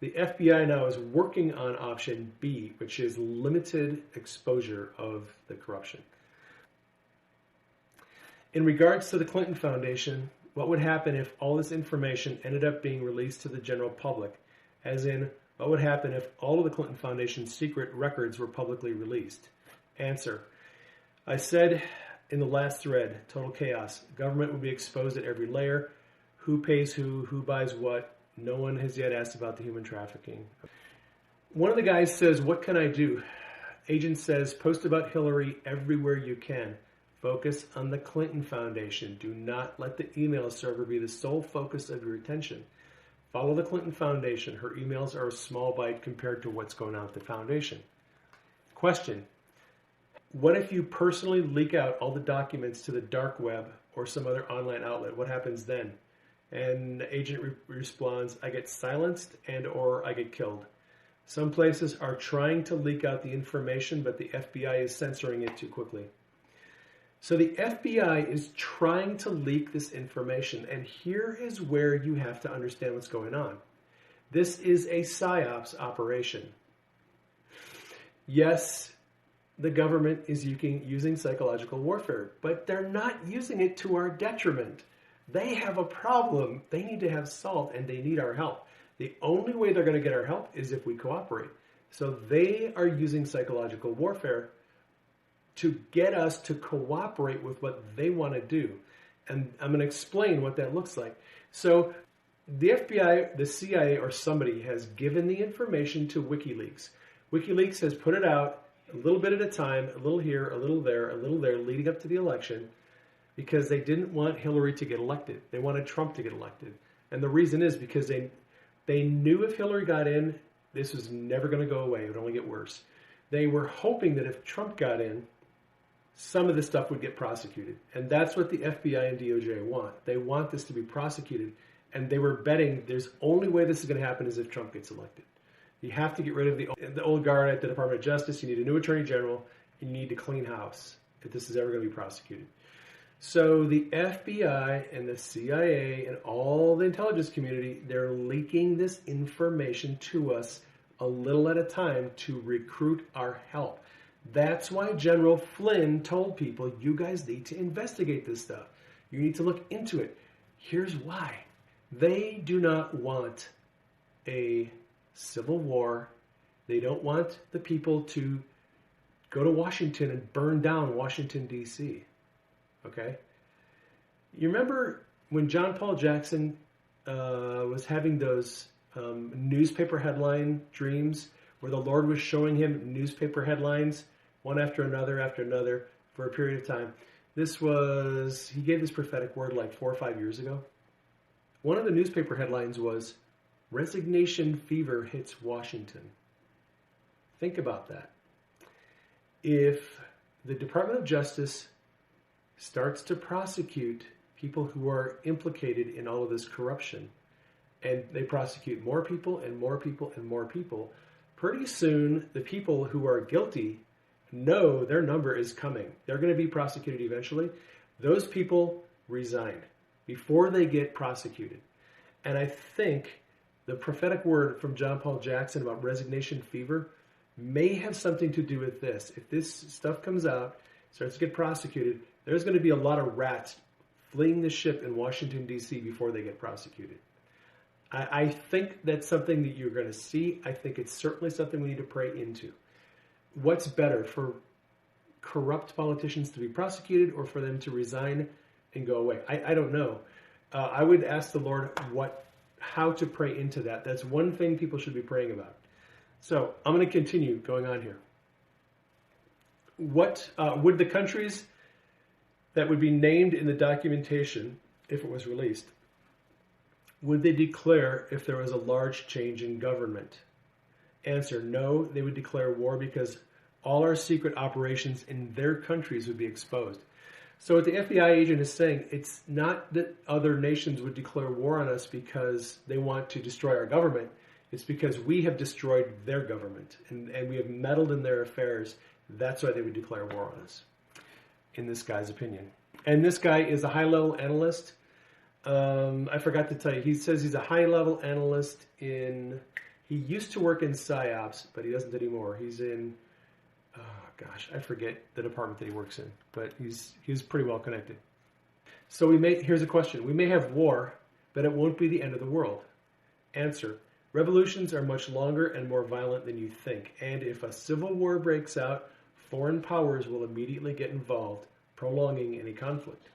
The FBI now is working on option B, which is limited exposure of the corruption. In regards to the Clinton Foundation, what would happen if all this information ended up being released to the general public? As in, what would happen if all of the Clinton Foundation's secret records were publicly released? Answer. I said in the last thread, total chaos. Government would be exposed at every layer. Who pays who buys what. No one has yet asked about the human trafficking. One of the guys says, what can I do? Agent says, post about Hillary everywhere you can. Focus on the Clinton Foundation. Do not let the email server be the sole focus of your attention. Follow the Clinton Foundation. Her emails are a small bite compared to what's going on at the foundation. Question. What if you personally leak out all the documents to the dark web or some other online outlet? What happens then? And the agent responds, I get silenced and or I get killed. Some places are trying to leak out the information, but the FBI is censoring it too quickly. So the FBI is trying to leak this information, and here is where you have to understand what's going on. This is a PSYOPs operation. Yes, the government is using psychological warfare, but they're not using it to our detriment. They have a problem. They need to have solved, and they need our help. The only way they're going to get our help is if we cooperate. So they are using psychological warfare to get us to cooperate with what they want to do. And I'm going to explain what that looks like. So the FBI, the CIA, or somebody has given the information to WikiLeaks. WikiLeaks has put it out a little bit at a time, a little here, a little there, leading up to the election, because they didn't want Hillary to get elected. They wanted Trump to get elected. And the reason is because they knew if Hillary got in, this was never going to go away. It would only get worse. They were hoping that if Trump got in, some of this stuff would get prosecuted. And that's what the FBI and DOJ want. They want this to be prosecuted. And they were betting there's only way this is going to happen is if Trump gets elected. You have to get rid of the old guard at the Department of Justice. You need a new attorney general. You need to clean house if this is ever going to be prosecuted. So the FBI and the CIA and all the intelligence community, they're leaking this information to us a little at a time to recruit our help. That's why General Flynn told people, you guys need to investigate this stuff. You need to look into it. Here's why. They do not want a civil war. They don't want the people to go to Washington and burn down Washington, D.C. Okay? You remember when John Paul Jackson was having those newspaper headline dreams where the Lord was showing him newspaper headlines one after another for a period of time. He gave this prophetic word like 4 or 5 years ago. One of the newspaper headlines was, "Resignation fever hits Washington." Think about that. If the Department of Justice starts to prosecute people who are implicated in all of this corruption, and they prosecute more people and more people and more people, pretty soon the people who are guilty know their number is coming. They're going to be prosecuted eventually. Those people resign before they get prosecuted. And I think the prophetic word from John Paul Jackson about resignation fever may have something to do with this. If this stuff comes out, starts to get prosecuted, there's going to be a lot of rats fleeing the ship in Washington, D.C. before they get prosecuted. I think that's something that you're going to see. I think it's certainly something we need to pray into. What's better, for corrupt politicians to be prosecuted or for them to resign and go away? I don't know. I would ask the Lord how to pray into that. That's one thing people should be praying about. So I'm going to continue going on here. What would the countries that would be named in the documentation, if it was released, would they declare if there was a large change in government? Answer, no, they would declare war because all our secret operations in their countries would be exposed. So what the FBI agent is saying, it's not that other nations would declare war on us because they want to destroy our government. It's because we have destroyed their government and we have meddled in their affairs. That's why they would declare war on us, in this guy's opinion. And this guy is a high-level analyst. I forgot to tell you, he says he's a high-level analyst he used to work in PSYOPs, but he doesn't anymore. He's in, I forget the department that he works in, but he's pretty well connected. So here's a question. We may have war, but it won't be the end of the world. Answer, revolutions are much longer and more violent than you think. And if a civil war breaks out, foreign powers will immediately get involved, prolonging any conflict.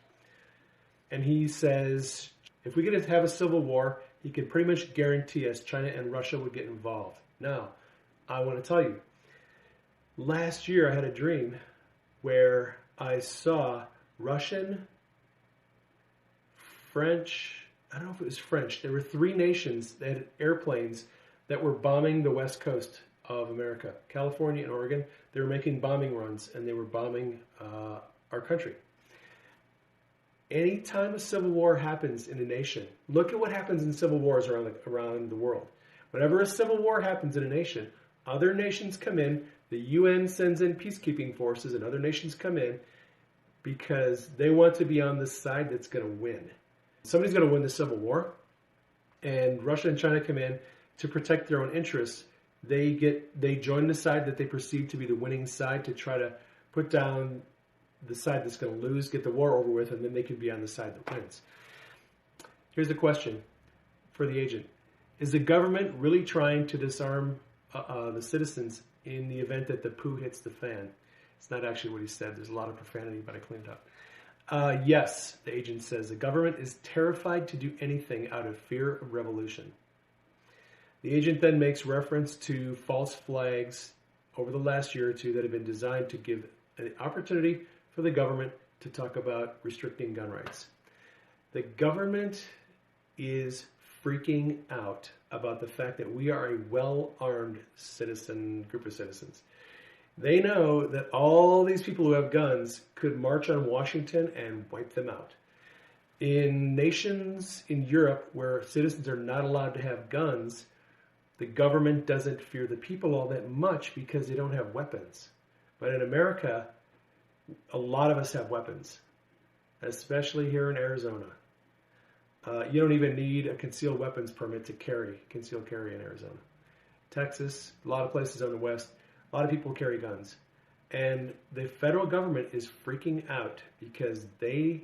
And he says, if we get to have a civil war, he can pretty much guarantee us China and Russia would get involved. Now, I want to tell you, last year I had a dream where I saw Russian, French, I don't know if it was French. There were 3 nations that had airplanes that were bombing the west coast of America, California and Oregon. They were making bombing runs and they were bombing our country. Anytime a civil war happens in a nation, look at what happens in civil wars around the world. Whenever a civil war happens in a nation, other nations come in, the UN sends in peacekeeping forces, and other nations come in because they want to be on the side that's going to win. Somebody's going to win the civil war, and Russia and China come in to protect their own interests. They join the side that they perceive to be the winning side to try to put down the side that's going to lose, get the war over with, and then they can be on the side that wins. Here's the question for the agent. Is the government really trying to disarm the citizens in the event that the poo hits the fan? It's not actually what he said. There's a lot of profanity, but I cleaned it up. Yes, the agent says, the government is terrified to do anything out of fear of revolution. The agent then makes reference to false flags over the last year or two that have been designed to give an opportunity for the government to talk about restricting gun rights. The government is freaking out about the fact that we are a well-armed group of citizens. They know that all these people who have guns could march on Washington and wipe them out. In nations in Europe where citizens are not allowed to have guns, the government doesn't fear the people all that much because they don't have weapons. But in America, a lot of us have weapons, especially here in Arizona. You don't even need a concealed weapons permit to concealed carry in Arizona. Texas, a lot of places on the West, a lot of people carry guns. And the federal government is freaking out because they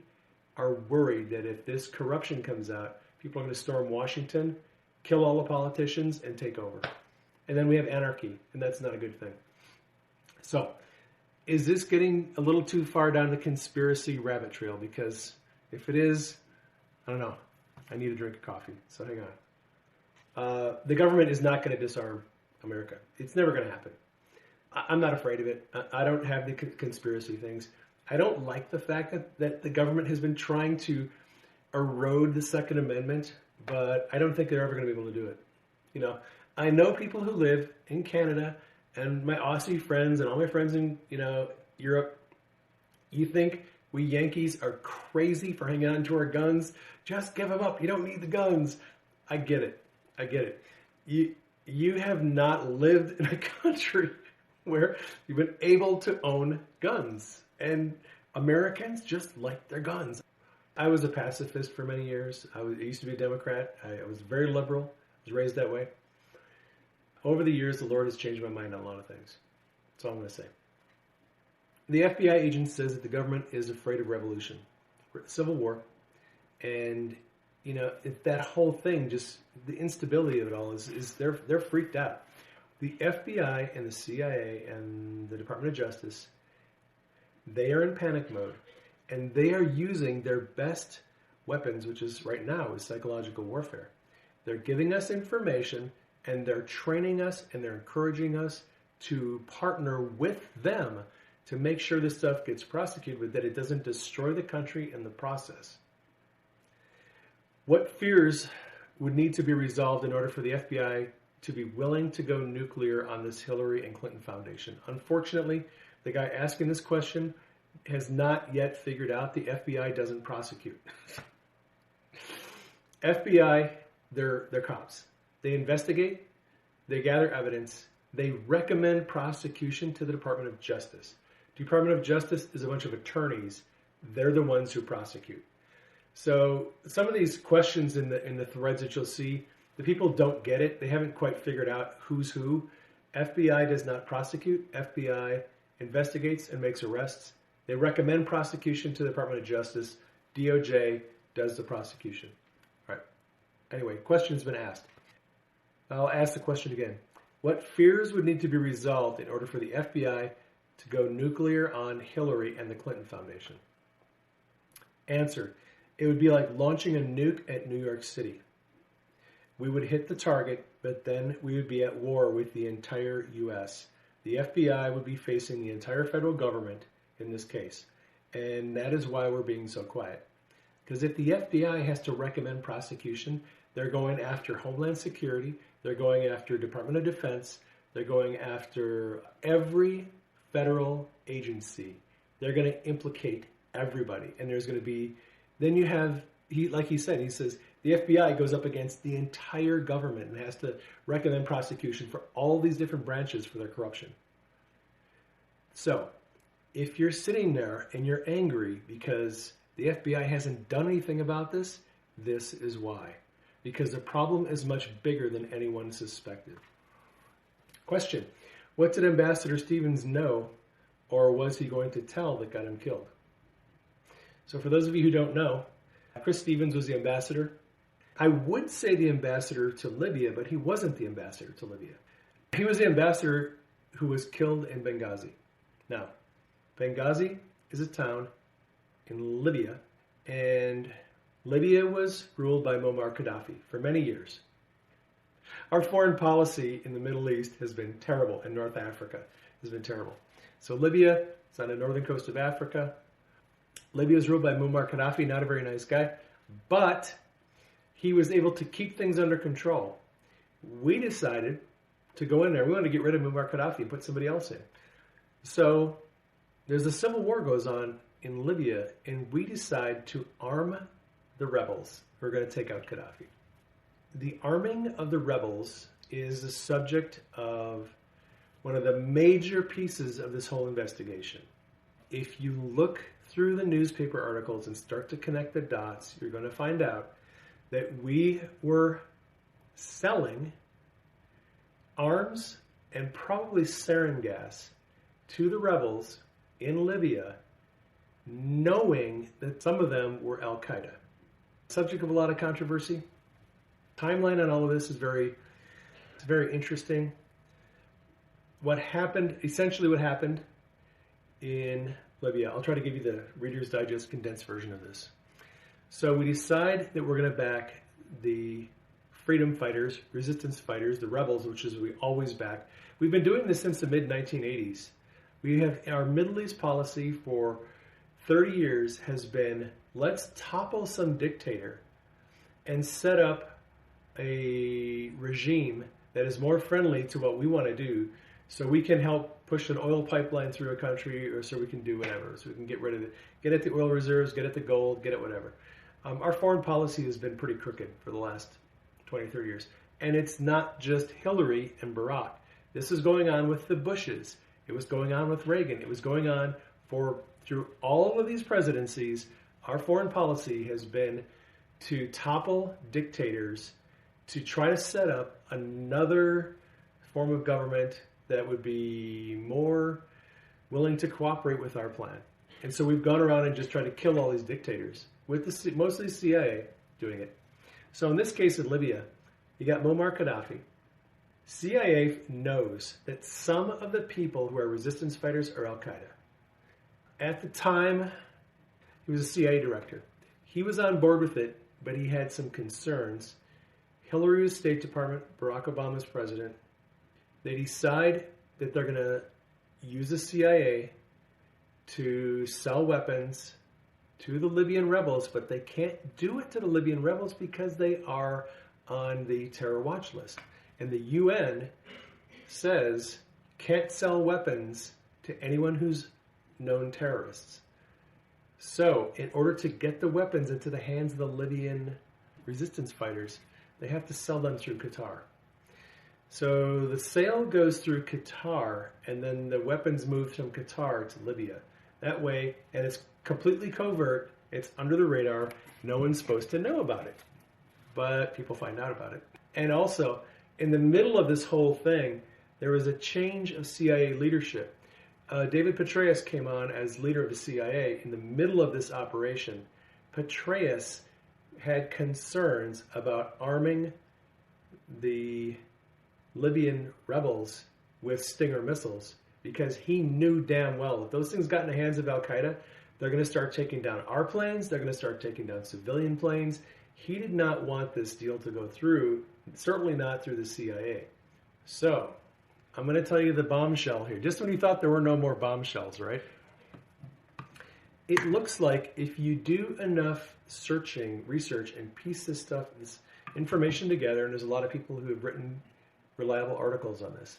are worried that if this corruption comes out, people are going to storm Washington, kill all the politicians, and take over. And then we have anarchy, and that's not a good thing. So, is this getting a little too far down the conspiracy rabbit trail? Because if it is, I don't know. I need a drink of coffee, so hang on. The government is not going to disarm America. It's never going to happen. I'm not afraid of it. I don't have the conspiracy things. I don't like the fact that the government has been trying to erode the Second Amendment, but I don't think they're ever going to be able to do it. You know, I know people who live in Canada and my Aussie friends and all my friends in, Europe. You think we Yankees are crazy for hanging on to our guns? Just give them up. You don't need the guns. I get it. You have not lived in a country where you've been able to own guns. And Americans just like their guns. I was a pacifist for many years. I used to be a Democrat. I was very liberal. I was raised that way. Over the years, the Lord has changed my mind on a lot of things. That's all I'm going to say. The FBI agent says that the government is afraid of revolution, civil war, and that whole thing, just the instability of it all is they're freaked out. The FBI and the CIA and the Department of Justice, they are in panic mode, and they are using their best weapons, which is right now is psychological warfare. They're giving us information, and they're training us, and they're encouraging us to partner with them to make sure this stuff gets prosecuted, but that it doesn't destroy the country in the process. What fears would need to be resolved in order for the FBI to be willing to go nuclear on this Hillary and Clinton Foundation? Unfortunately, the guy asking this question has not yet figured out the FBI doesn't prosecute. FBI, they're cops. They investigate, they gather evidence, they recommend prosecution to the Department of Justice. Department of Justice is a bunch of attorneys. They're the ones who prosecute. So some of these questions in the threads that you'll see, the people don't get it. They haven't quite figured out who's who. FBI does not prosecute. FBI investigates and makes arrests. They recommend prosecution to the Department of Justice. DOJ does the prosecution. All right. Anyway, question's been asked. I'll ask the question again. What fears would need to be resolved in order for the FBI to go nuclear on Hillary and the Clinton Foundation? Answer. It would be like launching a nuke at New York City. We would hit the target, but then we would be at war with the entire U.S. The FBI would be facing the entire federal government in this case. And that is why we're being so quiet. Because if the FBI has to recommend prosecution, they're going after Homeland Security, they're going after Department of Defense, they're going after every federal agency. They're going to implicate everybody. And there's going to be, then you have, like he says, the FBI goes up against the entire government and has to recommend prosecution for all these different branches for their corruption. So, if you're sitting there and you're angry because the FBI hasn't done anything about this, this is why. Because the problem is much bigger than anyone suspected. Question. What did Ambassador Stevens know, or was he going to tell that got him killed? So for those of you who don't know, Chris Stevens was the ambassador. I would say the ambassador to Libya, but he wasn't the ambassador to Libya. He was the ambassador who was killed in Benghazi. Now, Benghazi is a town in Libya, and Libya was ruled by Muammar Gaddafi for many years. Our foreign policy in the Middle East has been terrible, and North Africa has been terrible. So Libya is on the northern coast of Africa. Libya is ruled by Muammar Gaddafi, not a very nice guy, but he was able to keep things under control. We decided to go in there. We wanted to get rid of Muammar Gaddafi and put somebody else in. So there's a civil war goes on in Libya, and we decide to arm the rebels who are going to take out Gaddafi. The arming of the rebels is the subject of one of the major pieces of this whole investigation. If you look through the newspaper articles and start to connect the dots, you're going to find out that we were selling arms and probably sarin gas to the rebels in Libya, knowing that some of them were Al-Qaeda. Subject of a lot of controversy. Timeline on all of this is very interesting. Essentially what happened in Libya, I'll try to give you the Reader's Digest condensed version of this. So we decide that we're going to back the freedom fighters, resistance fighters, the rebels, which is we always back. We've been doing this since the mid-1980s. We have our Middle East policy for 30 years has been, let's topple some dictator and set up a regime that is more friendly to what we want to do, so we can help push an oil pipeline through a country, or so we can do whatever, so we can get rid of it, get at the oil reserves, get at the gold, get at whatever. Our foreign policy has been pretty crooked for the last 20, 30 years. And it's not just Hillary and Barack. This is going on with the Bushes. It was going on with Reagan. It was going on through all of these presidencies. Our foreign policy has been to topple dictators, to try to set up another form of government that would be more willing to cooperate with our plan. And so we've gone around and just tried to kill all these dictators, with mostly the CIA doing it. So in this case in Libya, you got Muammar Gaddafi. CIA knows that some of the people who are resistance fighters are Al-Qaeda. At the time, he was a CIA director. He was on board with it, but he had some concerns. Hillary was State Department, Barack Obama's president. They decide that they're going to use the CIA to sell weapons to the Libyan rebels, but they can't do it to the Libyan rebels because they are on the terror watch list. And the UN says can't sell weapons to anyone who's known terrorists. So in order to get the weapons into the hands of the Libyan resistance fighters, they have to sell them through Qatar. So the sale goes through Qatar, and then the weapons move from Qatar to Libya. That way, and it's completely covert, it's under the radar, no one's supposed to know about it. But people find out about it. And also, in the middle of this whole thing, there was a change of CIA leadership. David Petraeus came on as leader of the CIA in the middle of this operation. Petraeus had concerns about arming the Libyan rebels with Stinger missiles, because he knew damn well if those things got in the hands of Al-Qaeda, they're going to start taking down our planes, they're going to start taking down civilian planes. He did not want this deal to go through, certainly not through the CIA. So, I'm going to tell you the bombshell here, just when you thought there were no more bombshells, right? It looks like if you do enough searching, research, and piece this information together, and there's a lot of people who have written reliable articles on this,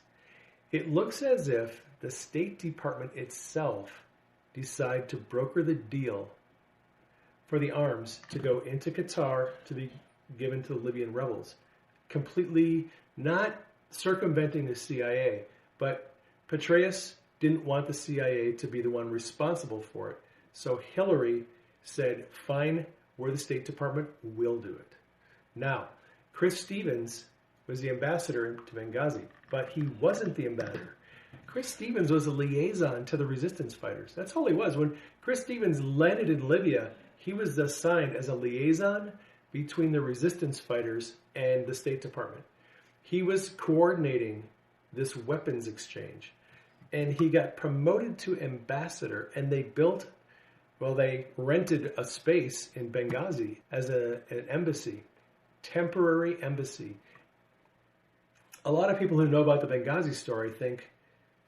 it looks as if the State Department itself decide to broker the deal for the arms to go into Qatar to be given to the Libyan rebels. Completely not circumventing the CIA, but Petraeus didn't want the CIA to be the one responsible for it. So Hillary said, fine, we're the State Department, we'll do it. Now, Chris Stevens was the ambassador to Benghazi, but he wasn't the ambassador. Chris Stevens was a liaison to the resistance fighters. That's all he was. When Chris Stevens landed in Libya, he was assigned as a liaison between the resistance fighters and the State Department. He was coordinating this weapons exchange. And he got promoted to ambassador, and they rented a space in Benghazi as an embassy, temporary embassy. A lot of people who know about the Benghazi story think,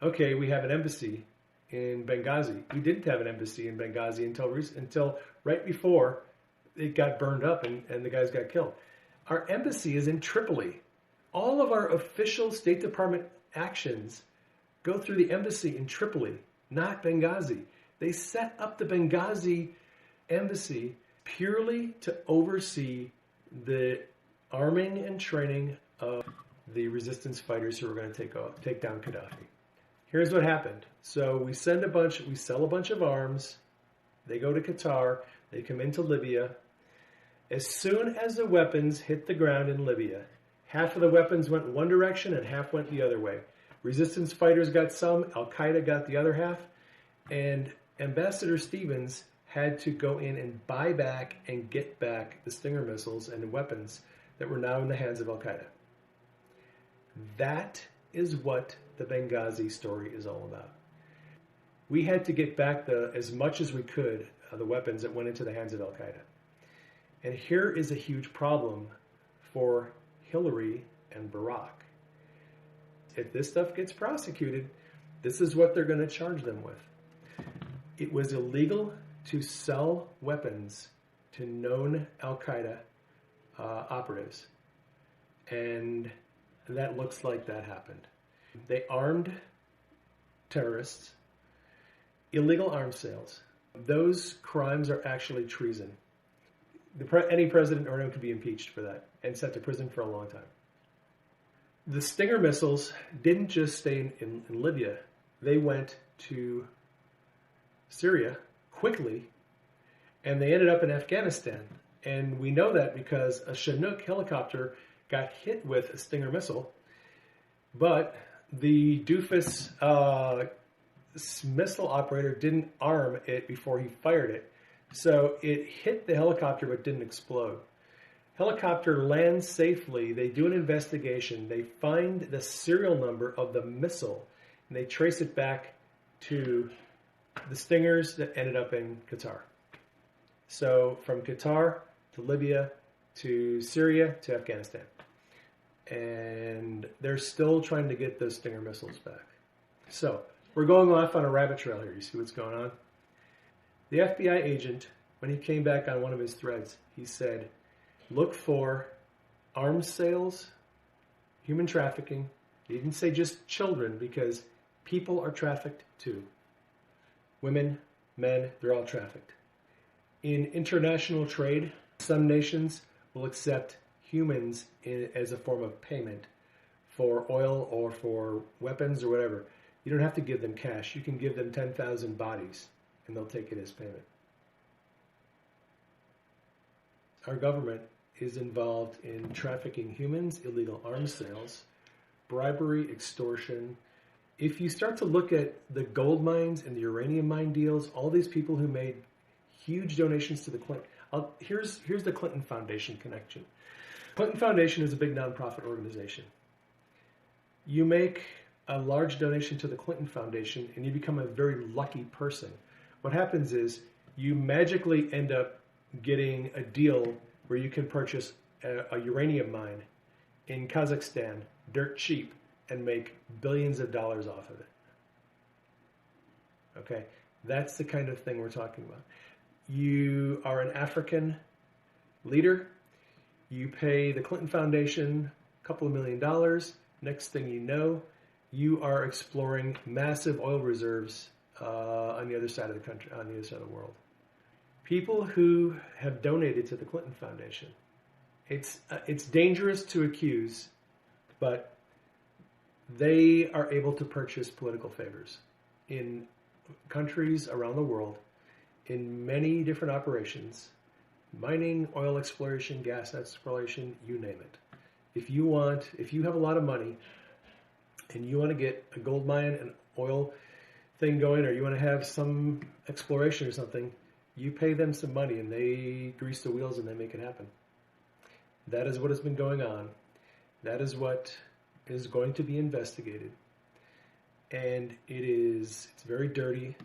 okay, we have an embassy in Benghazi. We didn't have an embassy in Benghazi until right before it got burned up and the guys got killed. Our embassy is in Tripoli. All of our official State Department actions go through the embassy in Tripoli, not Benghazi. They set up the Benghazi embassy purely to oversee the arming and training of the resistance fighters who were going to take down Gaddafi. Here's what happened. So we sell a bunch of arms. They go to Qatar. They come into Libya. As soon as the weapons hit the ground in Libya, half of the weapons went one direction and half went the other way. Resistance fighters got some, Al-Qaeda got the other half, and Ambassador Stevens had to go in and buy back and get back the Stinger missiles and the weapons that were now in the hands of Al-Qaeda. That is what the Benghazi story is all about. We had to get back as much as we could of the weapons that went into the hands of Al-Qaeda. And here is a huge problem for Hillary and Barack. If this stuff gets prosecuted, this is what they're going to charge them with. It was illegal to sell weapons to known Al-Qaeda operatives. And that looks like that happened. They armed terrorists, illegal arms sales. Those crimes are actually treason. Any president or anyone could be impeached for that and sent to prison for a long time. The Stinger missiles didn't just stay in Libya. They went to Syria quickly, and they ended up in Afghanistan. And we know that because a Chinook helicopter got hit with a Stinger missile, but the doofus missile operator didn't arm it before he fired it. So it hit the helicopter but didn't explode. Helicopter lands safely. They do an investigation. They find the serial number of the missile, and they trace it back to the Stingers that ended up in Qatar. So from Qatar to Libya to Syria to Afghanistan. And they're still trying to get those Stinger missiles back. So we're going off on a rabbit trail here. You see what's going on? The FBI agent, when he came back on one of his threads, he said, look for arms sales, human trafficking. He didn't say just children, because people are trafficked too. Women, men, they're all trafficked. In international trade, some nations will accept humans as a form of payment for oil or for weapons or whatever. You don't have to give them cash. You can give them 10,000 bodies, and they'll take it as payment. Our government is involved in trafficking humans, illegal arms sales, bribery, extortion. If you start to look at the gold mines and the uranium mine deals, all these people who made huge donations to the Clinton. Here's the Clinton Foundation connection. Clinton Foundation is a big nonprofit organization. You make a large donation to the Clinton Foundation and you become a very lucky person. What happens is you magically end up getting a deal where you can purchase a uranium mine in Kazakhstan, dirt cheap, and make billions of dollars off of it. Okay, that's the kind of thing we're talking about. You are an African leader. You pay the Clinton Foundation a couple of $1 million. Next thing you know, you are exploring massive oil reserves on the other side of the country, on the other side of the world. People who have donated to the Clinton Foundation, it's dangerous to accuse, but they are able to purchase political favors in countries around the world, in many different operations, mining, oil exploration, gas exploration, you name it. If you have a lot of money and you want to get a gold mine, an oil thing going, or you want to have some exploration or something, you pay them some money and they grease the wheels and they make it happen. That is what has been going on. That is what is going to be investigated. And it's very dirty.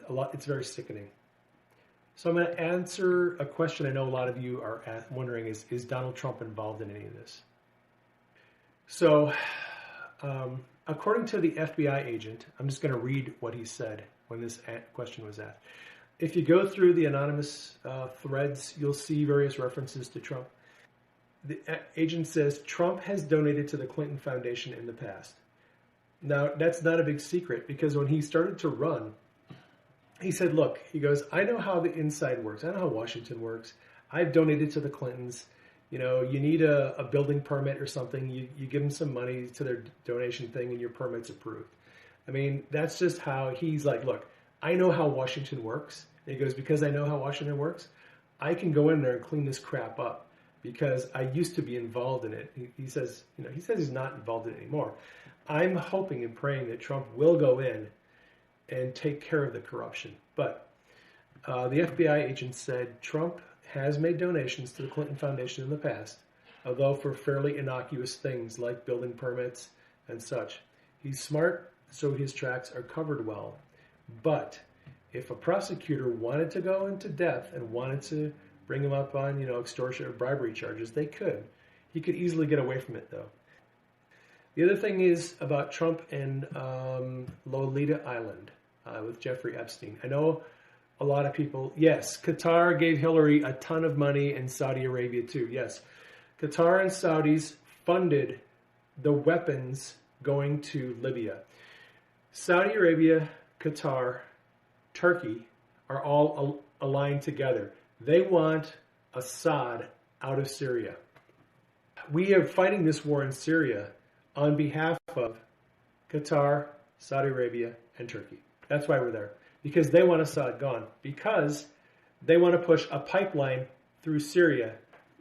It's very sickening. So I'm going to answer a question I know a lot of you are wondering is Donald Trump involved in any of this? So according to the FBI agent, I'm just going to read what he said when this question was asked. If you go through the anonymous threads, you'll see various references to Trump. The agent says Trump has donated to the Clinton Foundation in the past. Now, that's not a big secret, because when he started to run, he said, look, he goes, I know how the inside works. I know how Washington works. I've donated to the Clintons. You know, you need a building permit or something. You give them some money to their donation thing and your permit's approved. I mean, that's just how he's like, look, I know how Washington works. And he goes, because I know how Washington works, I can go in there and clean this crap up because I used to be involved in it. He says he's not involved in it anymore. I'm hoping and praying that Trump will go in and take care of the corruption. But the FBI agent said Trump has made donations to the Clinton Foundation in the past, although for fairly innocuous things like building permits and such. He's smart, so his tracks are covered well. But if a prosecutor wanted to go into depth and wanted to bring him up on, extortion or bribery charges. They could. He could easily get away from it, though. The other thing is about Trump and Lolita Island with Jeffrey Epstein. I know a lot of people, yes, Qatar gave Hillary a ton of money and Saudi Arabia too. Yes, Qatar and Saudis funded the weapons going to Libya. Saudi Arabia, Qatar, Turkey are all aligned together. They want Assad out of Syria. We are fighting this war in Syria on behalf of Qatar, Saudi Arabia, and Turkey. That's why we're there. Because they want Assad gone. Because they want to push a pipeline through Syria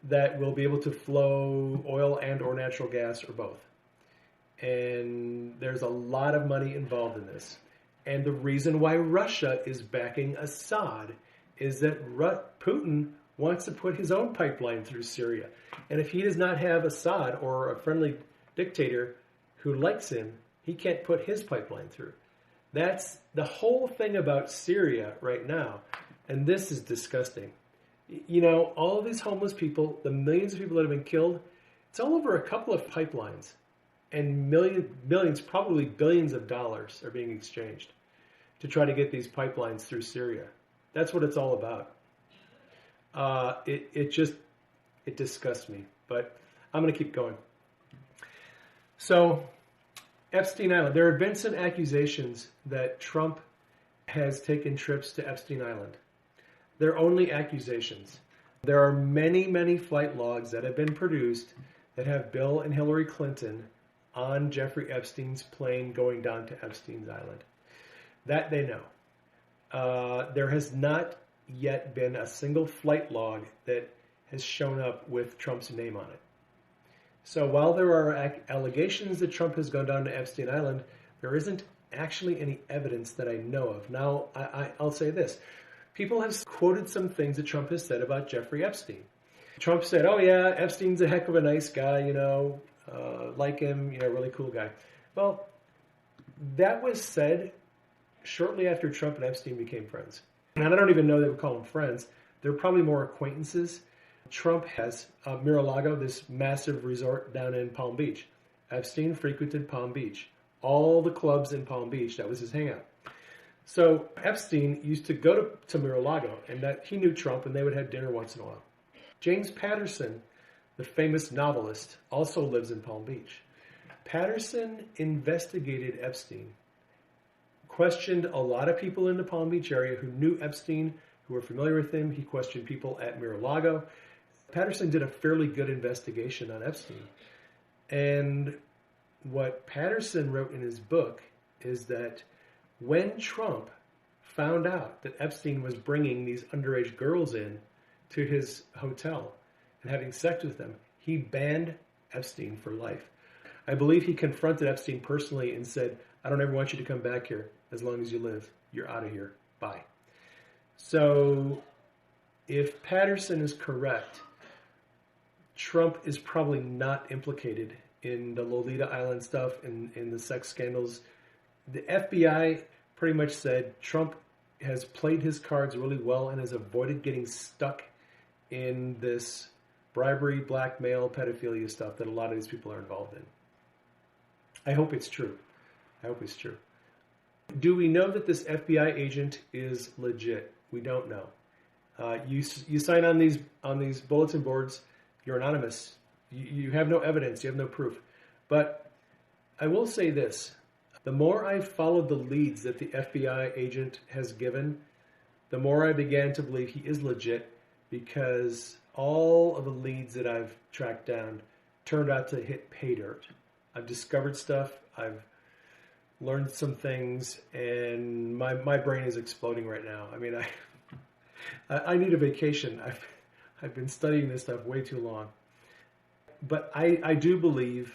that will be able to flow oil and or natural gas or both. And there's a lot of money involved in this. And the reason why Russia is backing Assad is that Putin wants to put his own pipeline through Syria. And if he does not have Assad or a friendly dictator who likes him, he can't put his pipeline through. That's the whole thing about Syria right now. And this is disgusting. All of these homeless people, the millions of people that have been killed, it's all over a couple of pipelines. And millions, probably billions of dollars are being exchanged to try to get these pipelines through Syria. That's what it's all about. It disgusts me, but I'm going to keep going. So, Epstein Island. There have been some accusations that Trump has taken trips to Epstein Island. They're only accusations. There are many, many flight logs that have been produced that have Bill and Hillary Clinton on Jeffrey Epstein's plane going down to Epstein's Island. That they know. There has not yet been a single flight log that has shown up with Trump's name on it. So while there are allegations that Trump has gone down to Epstein Island, there isn't actually any evidence that I know of. Now, I'll say this. People have quoted some things that Trump has said about Jeffrey Epstein. Trump said, oh yeah, Epstein's a heck of a nice guy, like him, really cool guy. Well, that was said shortly after Trump and Epstein became friends. And I don't even know they would call them friends. They're probably more acquaintances. Trump has Mar-a-Lago, this massive resort down in Palm Beach. Epstein frequented Palm Beach. All the clubs in Palm Beach, that was his hangout. So Epstein used to go to Mar-a-Lago, and that he knew Trump, and they would have dinner once in a while. James Patterson, the famous novelist, also lives in Palm Beach. Patterson investigated Epstein, questioned a lot of people in the Palm Beach area who knew Epstein, who were familiar with him. He questioned people at Mar-a-Lago. Patterson did a fairly good investigation on Epstein. And what Patterson wrote in his book is that when Trump found out that Epstein was bringing these underage girls in to his hotel and having sex with them, he banned Epstein for life. I believe he confronted Epstein personally and said, I don't ever want you to come back here as long as you live. You're out of here. Bye. So if Patterson is correct, Trump is probably not implicated in the Lolita Island stuff and in the sex scandals. The FBI pretty much said Trump has played his cards really well and has avoided getting stuck in this bribery, blackmail, pedophilia stuff that a lot of these people are involved in. I hope it's true. Do we know that this FBI agent is legit? We don't know. You sign on these bulletin boards. You're anonymous. You have no evidence. You have no proof. But I will say this. The more I followed the leads that the FBI agent has given, the more I began to believe he is legit, because all of the leads that I've tracked down turned out to hit pay dirt. I've discovered stuff. I've learned some things, and my brain is exploding right now. I mean, I need a vacation. I've been studying this stuff way too long. But I do believe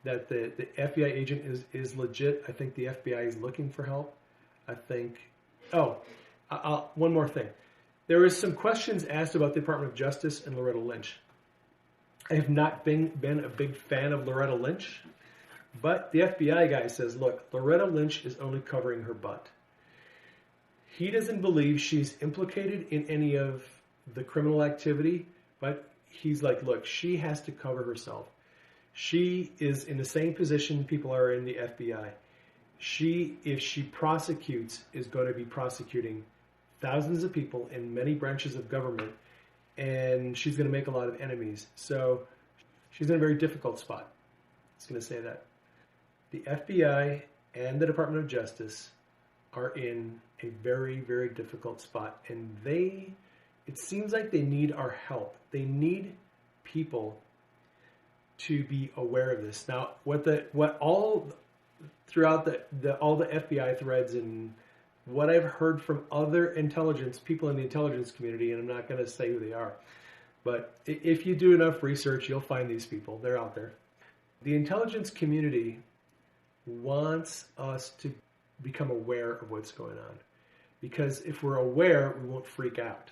that the FBI agent is legit. I think the FBI is looking for help. I think... one more thing. There is some questions asked about the Department of Justice and Loretta Lynch. I have not been a big fan of Loretta Lynch, but the FBI guy says, look, Loretta Lynch is only covering her butt. He doesn't believe she's implicated in any of the criminal activity, but he's like, look, she has to cover herself. She is in the same position people are in the FBI. She, if she prosecutes, is going to be prosecuting thousands of people in many branches of government, and she's going to make a lot of enemies. So she's in a very difficult spot. I was going to say that. The FBI and the Department of Justice are in a very, very difficult spot, and it seems like they need our help. They need people to be aware of this. Now, throughout all the FBI threads and what I've heard from other intelligence people in the intelligence community, and I'm not going to say who they are, but if you do enough research, you'll find these people. They're out there. The intelligence community wants us to become aware of what's going on, because if we're aware, we won't freak out.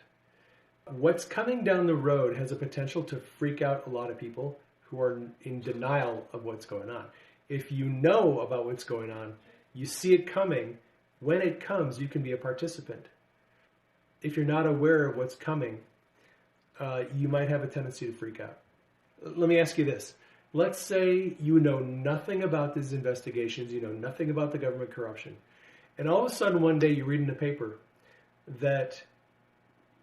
What's coming down the road has a potential to freak out a lot of people who are in denial of what's going on. If you know about what's going on, you see it coming. When it comes, you can be a participant. If you're not aware of what's coming, you might have a tendency to freak out. Let me ask you this. Let's say you know nothing about these investigations, you know nothing about the government corruption, and all of a sudden one day you read in the paper that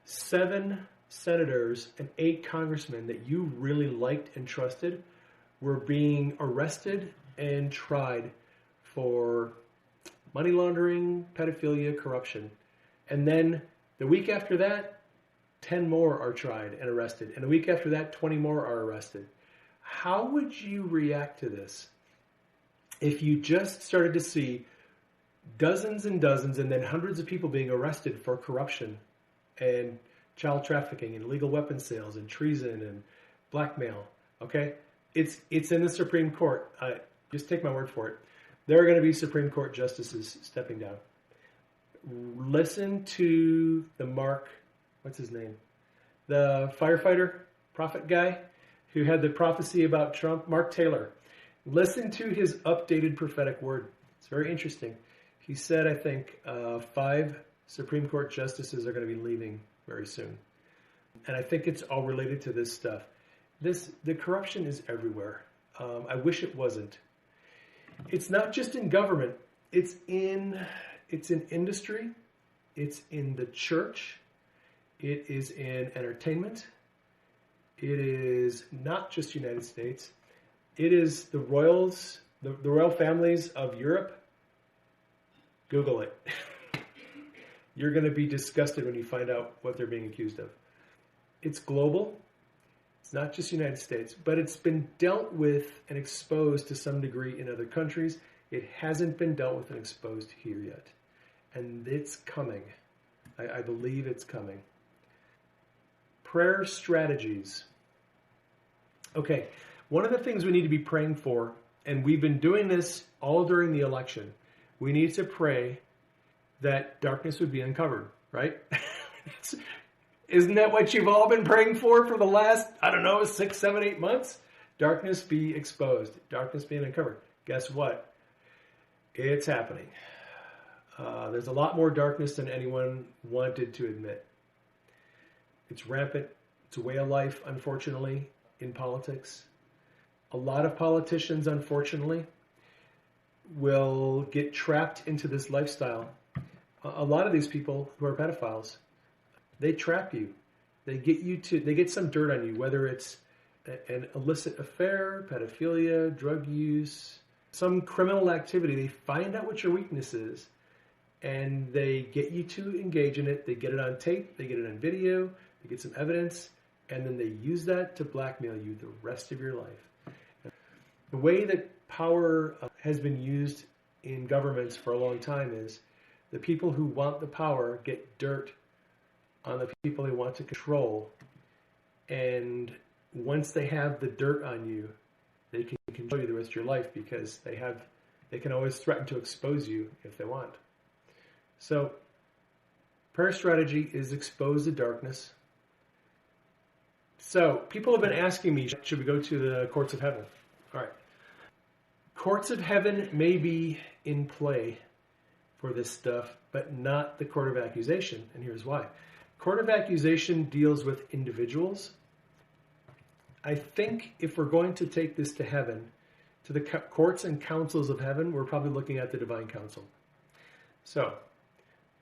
7 senators and 8 congressmen that you really liked and trusted were being arrested and tried for money laundering, pedophilia, corruption. And then the week after that, 10 more are tried and arrested. And the week after that, 20 more are arrested. How would you react to this if you just started to see dozens and dozens and then hundreds of people being arrested for corruption and child trafficking and illegal weapon sales and treason and blackmail? Okay? It's in the Supreme Court. Just take my word for it. There are going to be Supreme Court justices stepping down. Listen to what's his name? The firefighter, prophet guy who had the prophecy about Trump, Mark Taylor. Listen to his updated prophetic word. It's very interesting. He said, I think, 5 Supreme Court justices are going to be leaving very soon. And I think it's all related to this stuff. The corruption is everywhere. I wish it wasn't. It's not just in government. It's in industry. It's in the church. It is in entertainment. It is not just United States. It is the royals, the royal families of Europe. Google it. You're going to be disgusted when you find out what they're being accused of. It's global. It's not just United States, but it's been dealt with and exposed to some degree in other countries. It hasn't been dealt with and exposed here yet. And it's coming. I believe it's coming. Prayer strategies. Okay, one of the things we need to be praying for, and we've been doing this all during the election, we need to pray that darkness would be uncovered, right? Isn't that what you've all been praying for the last, 6, 7, 8 months? Darkness be exposed. Darkness being uncovered. Guess what? It's happening. There's a lot more darkness than anyone wanted to admit. It's rampant. It's a way of life, unfortunately, in politics. A lot of politicians, unfortunately, will get trapped into this lifestyle. A lot of these people who are pedophiles, they trap you. They get some dirt on you, whether it's an illicit affair, pedophilia, drug use, some criminal activity. They find out what your weakness is, and they get you to engage in it. They get it on tape, they get it on video, they get some evidence, and then they use that to blackmail you the rest of your life. The way that power has been used in governments for a long time is the people who want the power get dirt on the people they want to control, and once they have the dirt on you, they can control you the rest of your life because they can always threaten to expose you if they want. So, prayer strategy is expose the darkness. So, people have been asking me, should we go to the courts of heaven? All right. Courts of heaven may be in play for this stuff, but not the court of accusation, and here's why. court of accusation deals with individuals. I think if we're going to take this to heaven, to the courts and councils of heaven, we're probably looking at the divine council. So,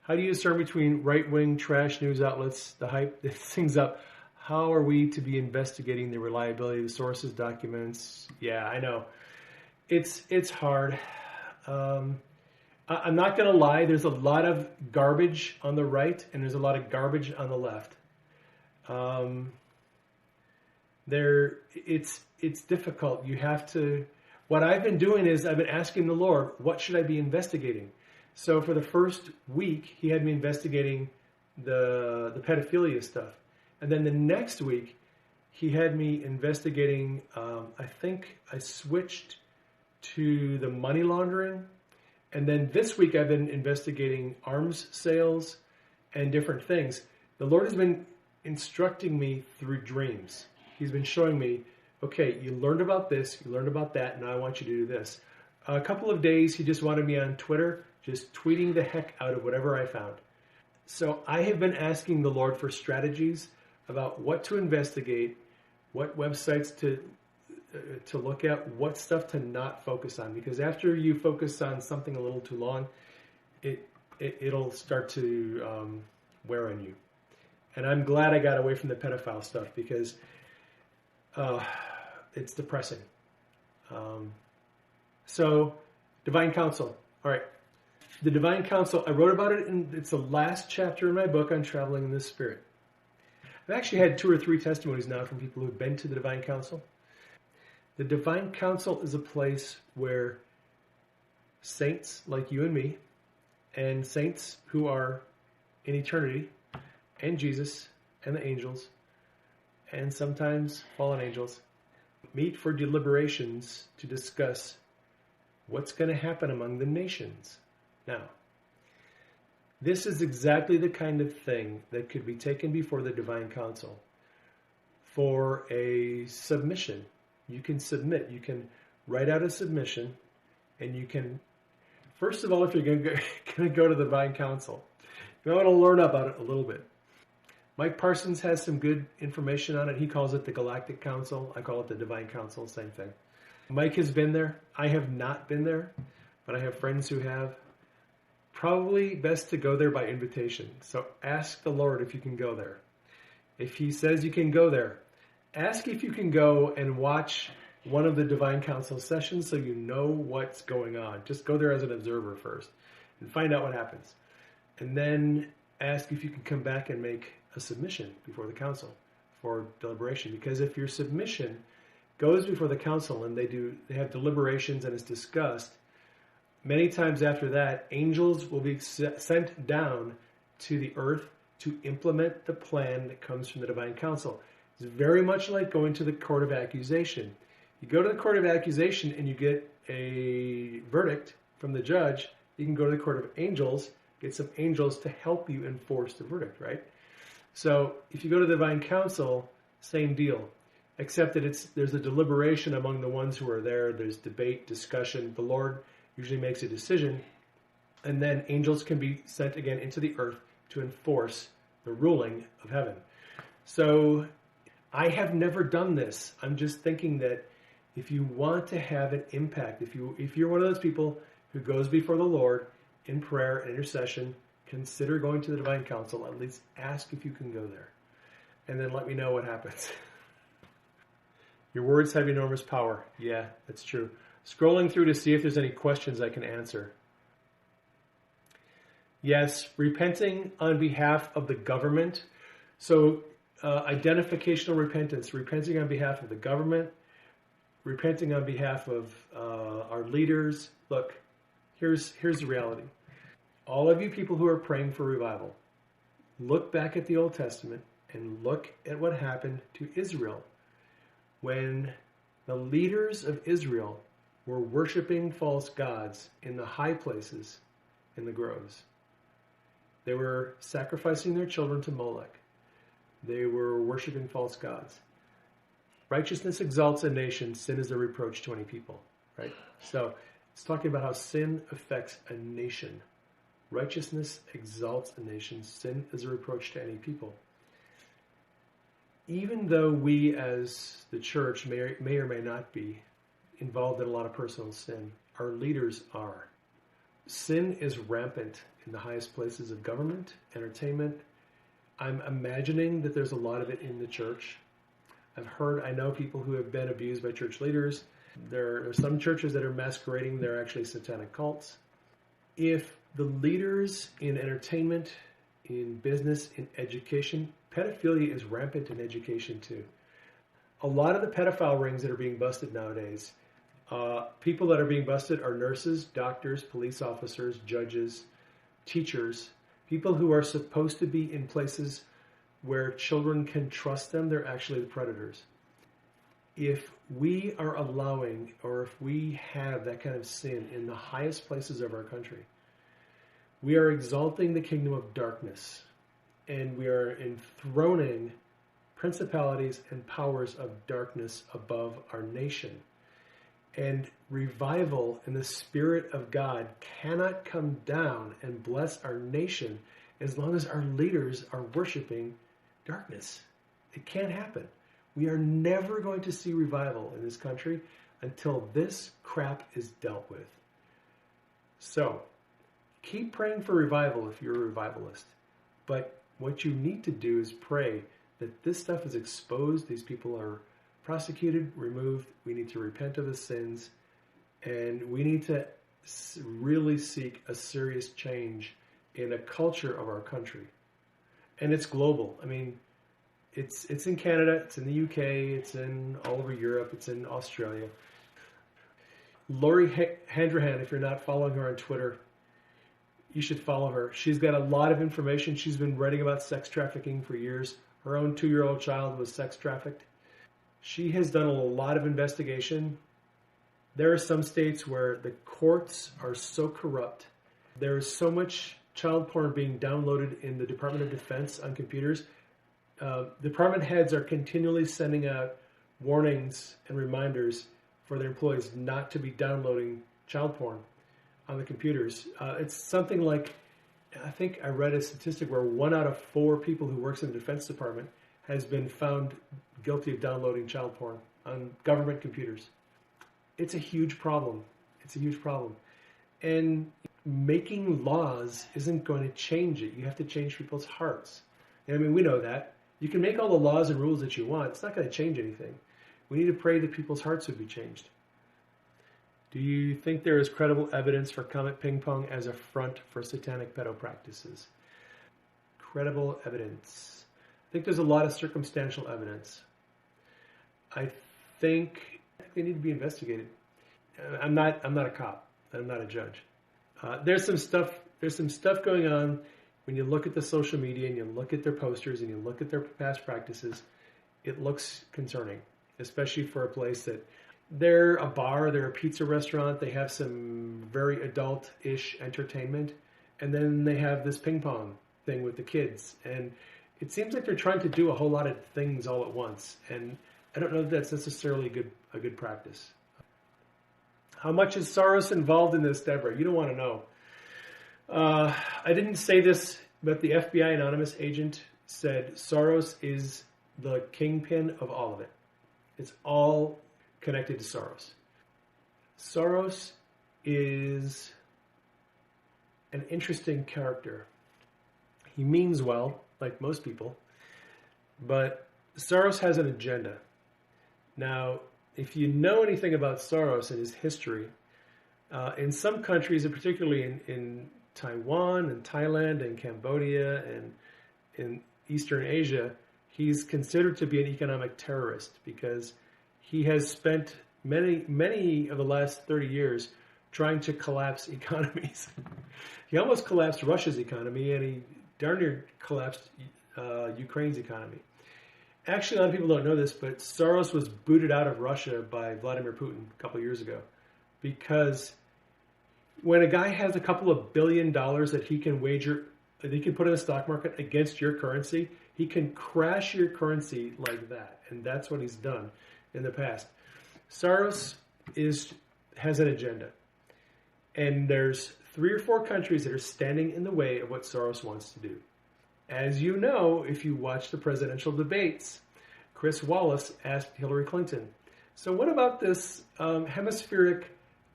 how do you discern between right-wing trash news outlets, the hype that things up? How are we to be investigating the reliability of the sources, documents? Yeah, I know. It's hard. I'm not going to lie. There's a lot of garbage on the right, and there's a lot of garbage on the left. It's difficult. You have to. What I've been doing is I've been asking the Lord, what should I be investigating? So for the first week, He had me investigating the pedophilia stuff, and then the next week, He had me investigating. I think I switched to the money laundering. And then this week I've been investigating arms sales and different things. The Lord has been instructing me through dreams. He's been showing me, okay, you learned about this, you learned about that, now I want you to do this. A couple of days He just wanted me on Twitter, just tweeting the heck out of whatever I found. So I have been asking the Lord for strategies about what to investigate, what websites to look at, what stuff to not focus on, because after you focus on something a little too long, it'll start to wear on you. And I'm glad I got away from the pedophile stuff because it's depressing. So, Divine Counsel. All right. The Divine Counsel, I wrote about it, it's the last chapter in my book on traveling in the Spirit. I've actually had 2 or 3 testimonies now from people who've been to the Divine Counsel. The Divine Council is a place where saints like you and me, and saints who are in eternity, and Jesus, and the angels, and sometimes fallen angels, meet for deliberations to discuss what's going to happen among the nations. Now, this is exactly the kind of thing that could be taken before the Divine Council for a submission. You can submit. You can write out a submission, and you can, first of all, if you're going to go to the Divine Council, you want to learn about it a little bit. Mike Parsons has some good information on it. He calls it the Galactic Council. I call it the Divine Council, same thing. Mike has been there. I have not been there, but I have friends who have. Probably best to go there by invitation. So ask the Lord if you can go there. If He says you can go there, ask if you can go and watch one of the Divine Council sessions so you know what's going on. Just go there as an observer first and find out what happens. And then ask if you can come back and make a submission before the council for deliberation. Because if your submission goes before the council and they have deliberations and it's discussed, many times after that, angels will be sent down to the earth to implement the plan that comes from the Divine Council. It's very much like going to the court of accusation. You go to the court of accusation and you get a verdict from the judge. You can go to the court of angels, get some angels to help you enforce the verdict, right? So if you go to the Divine Council, same deal, except that there's a deliberation among the ones who are there. There's debate, discussion. The Lord usually makes a decision, and then angels can be sent again into the earth to enforce the ruling of heaven. So I have never done this. I'm just thinking that if you want to have an impact, if you're one of those people who goes before the Lord in prayer and intercession, consider going to the Divine Council. At least ask if you can go there. And then let me know what happens. Your words have enormous power. Yeah, that's true. Scrolling through to see if there's any questions I can answer. Yes, repenting on behalf of the government. So identificational repentance, repenting on behalf of the government, repenting on behalf of our leaders. Look, here's the reality. All of you people who are praying for revival, look back at the Old Testament and look at what happened to Israel when the leaders of Israel were worshiping false gods in the high places in the groves. They were sacrificing their children to Molech. They were worshiping false gods. Righteousness exalts a nation. Sin is a reproach to any people, right? So it's talking about how sin affects a nation. Righteousness exalts a nation. Sin is a reproach to any people. Even though we as the church may or may not be involved in a lot of personal sin, our leaders are. Sin is rampant in the highest places of government, entertainment. I'm imagining that there's a lot of it in the church. I know people who have been abused by church leaders. There are some churches that are masquerading. They're actually satanic cults. If the leaders in entertainment, in business, in education, pedophilia is rampant in education too. A lot of the pedophile rings that are being busted nowadays, people that are being busted are nurses, doctors, police officers, judges, teachers, people who are supposed to be in places where children can trust them. They're actually the predators. If we are allowing, or if we have that kind of sin in the highest places of our country, we are exalting the kingdom of darkness, and we are enthroning principalities and powers of darkness above our nation. And revival in the Spirit of God cannot come down and bless our nation as long as our leaders are worshiping darkness. It can't happen. We are never going to see revival in this country until this crap is dealt with. So, keep praying for revival if you're a revivalist. But what you need to do is pray that this stuff is exposed, these people are prosecuted, removed, we need to repent of the sins, and we need to really seek a serious change in a culture of our country. And it's global. I mean, it's in Canada, it's in the UK, it's in all over Europe, it's in Australia. Lori Handrahan, if you're not following her on Twitter, you should follow her. She's got a lot of information. She's been writing about sex trafficking for years. Her own 2-year-old child was sex trafficked. She has done a lot of investigation. There are some states where the courts are so corrupt. There is so much child porn being downloaded in the Department of Defense on computers. Department heads are continually sending out warnings and reminders for their employees not to be downloading child porn on the computers. It's something like, I think I read a statistic where 1 out of 4 people who works in the Defense Department has been found guilty of downloading child porn on government computers. It's a huge problem. It's a huge problem. And making laws isn't going to change it. You have to change people's hearts. And I mean, we know that. You can make all the laws and rules that you want. It's not going to change anything. We need to pray that people's hearts would be changed. Do you think there is credible evidence for Comet Ping Pong as a front for satanic pedo practices? Credible evidence. I think there's a lot of circumstantial evidence. I think they need to be investigated. I'm not a cop. I'm not a judge. There's some stuff going on when you look at the social media and you look at their posters and you look at their past practices. It looks concerning, especially for a place that they're a bar, they're a pizza restaurant, they have some very adult-ish entertainment, and then they have this ping pong thing with the kids. And it seems like they're trying to do a whole lot of things all at once. And I don't know if that's necessarily a good practice. How much is Soros involved in this, Deborah? You don't want to know. I didn't say this, but the FBI anonymous agent said Soros is the kingpin of all of it. It's all connected to Soros. Soros is an interesting character. He means well, like most people, but Soros has an agenda. Now, if you know anything about Soros and his history, in some countries, and particularly in Taiwan and Thailand and Cambodia and in Eastern Asia, he's considered to be an economic terrorist because he has spent many of the last 30 years trying to collapse economies. He almost collapsed Russia's economy, and he darn near collapsed Ukraine's economy. Actually, a lot of people don't know this, but Soros was booted out of Russia by Vladimir Putin a couple of years ago because when a guy has a couple of $1 billion that he can wager, that he can put in the stock market against your currency, he can crash your currency like that. And that's what he's done in the past. Soros has an agenda. And there's 3 or 4 countries that are standing in the way of what Soros wants to do. As you know, if you watch the presidential debates, Chris Wallace asked Hillary Clinton, so what about this hemispheric,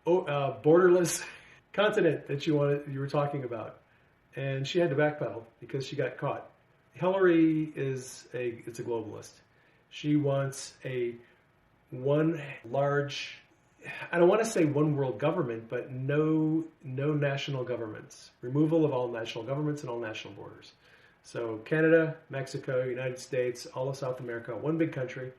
borderless continent that you were talking about? And she had to backpedal because she got caught. Hillary is a globalist. She wants one large, I don't want to say one world government, but no national governments. Removal of all national governments and all national borders. So Canada, Mexico, United States, all of South America, one big country,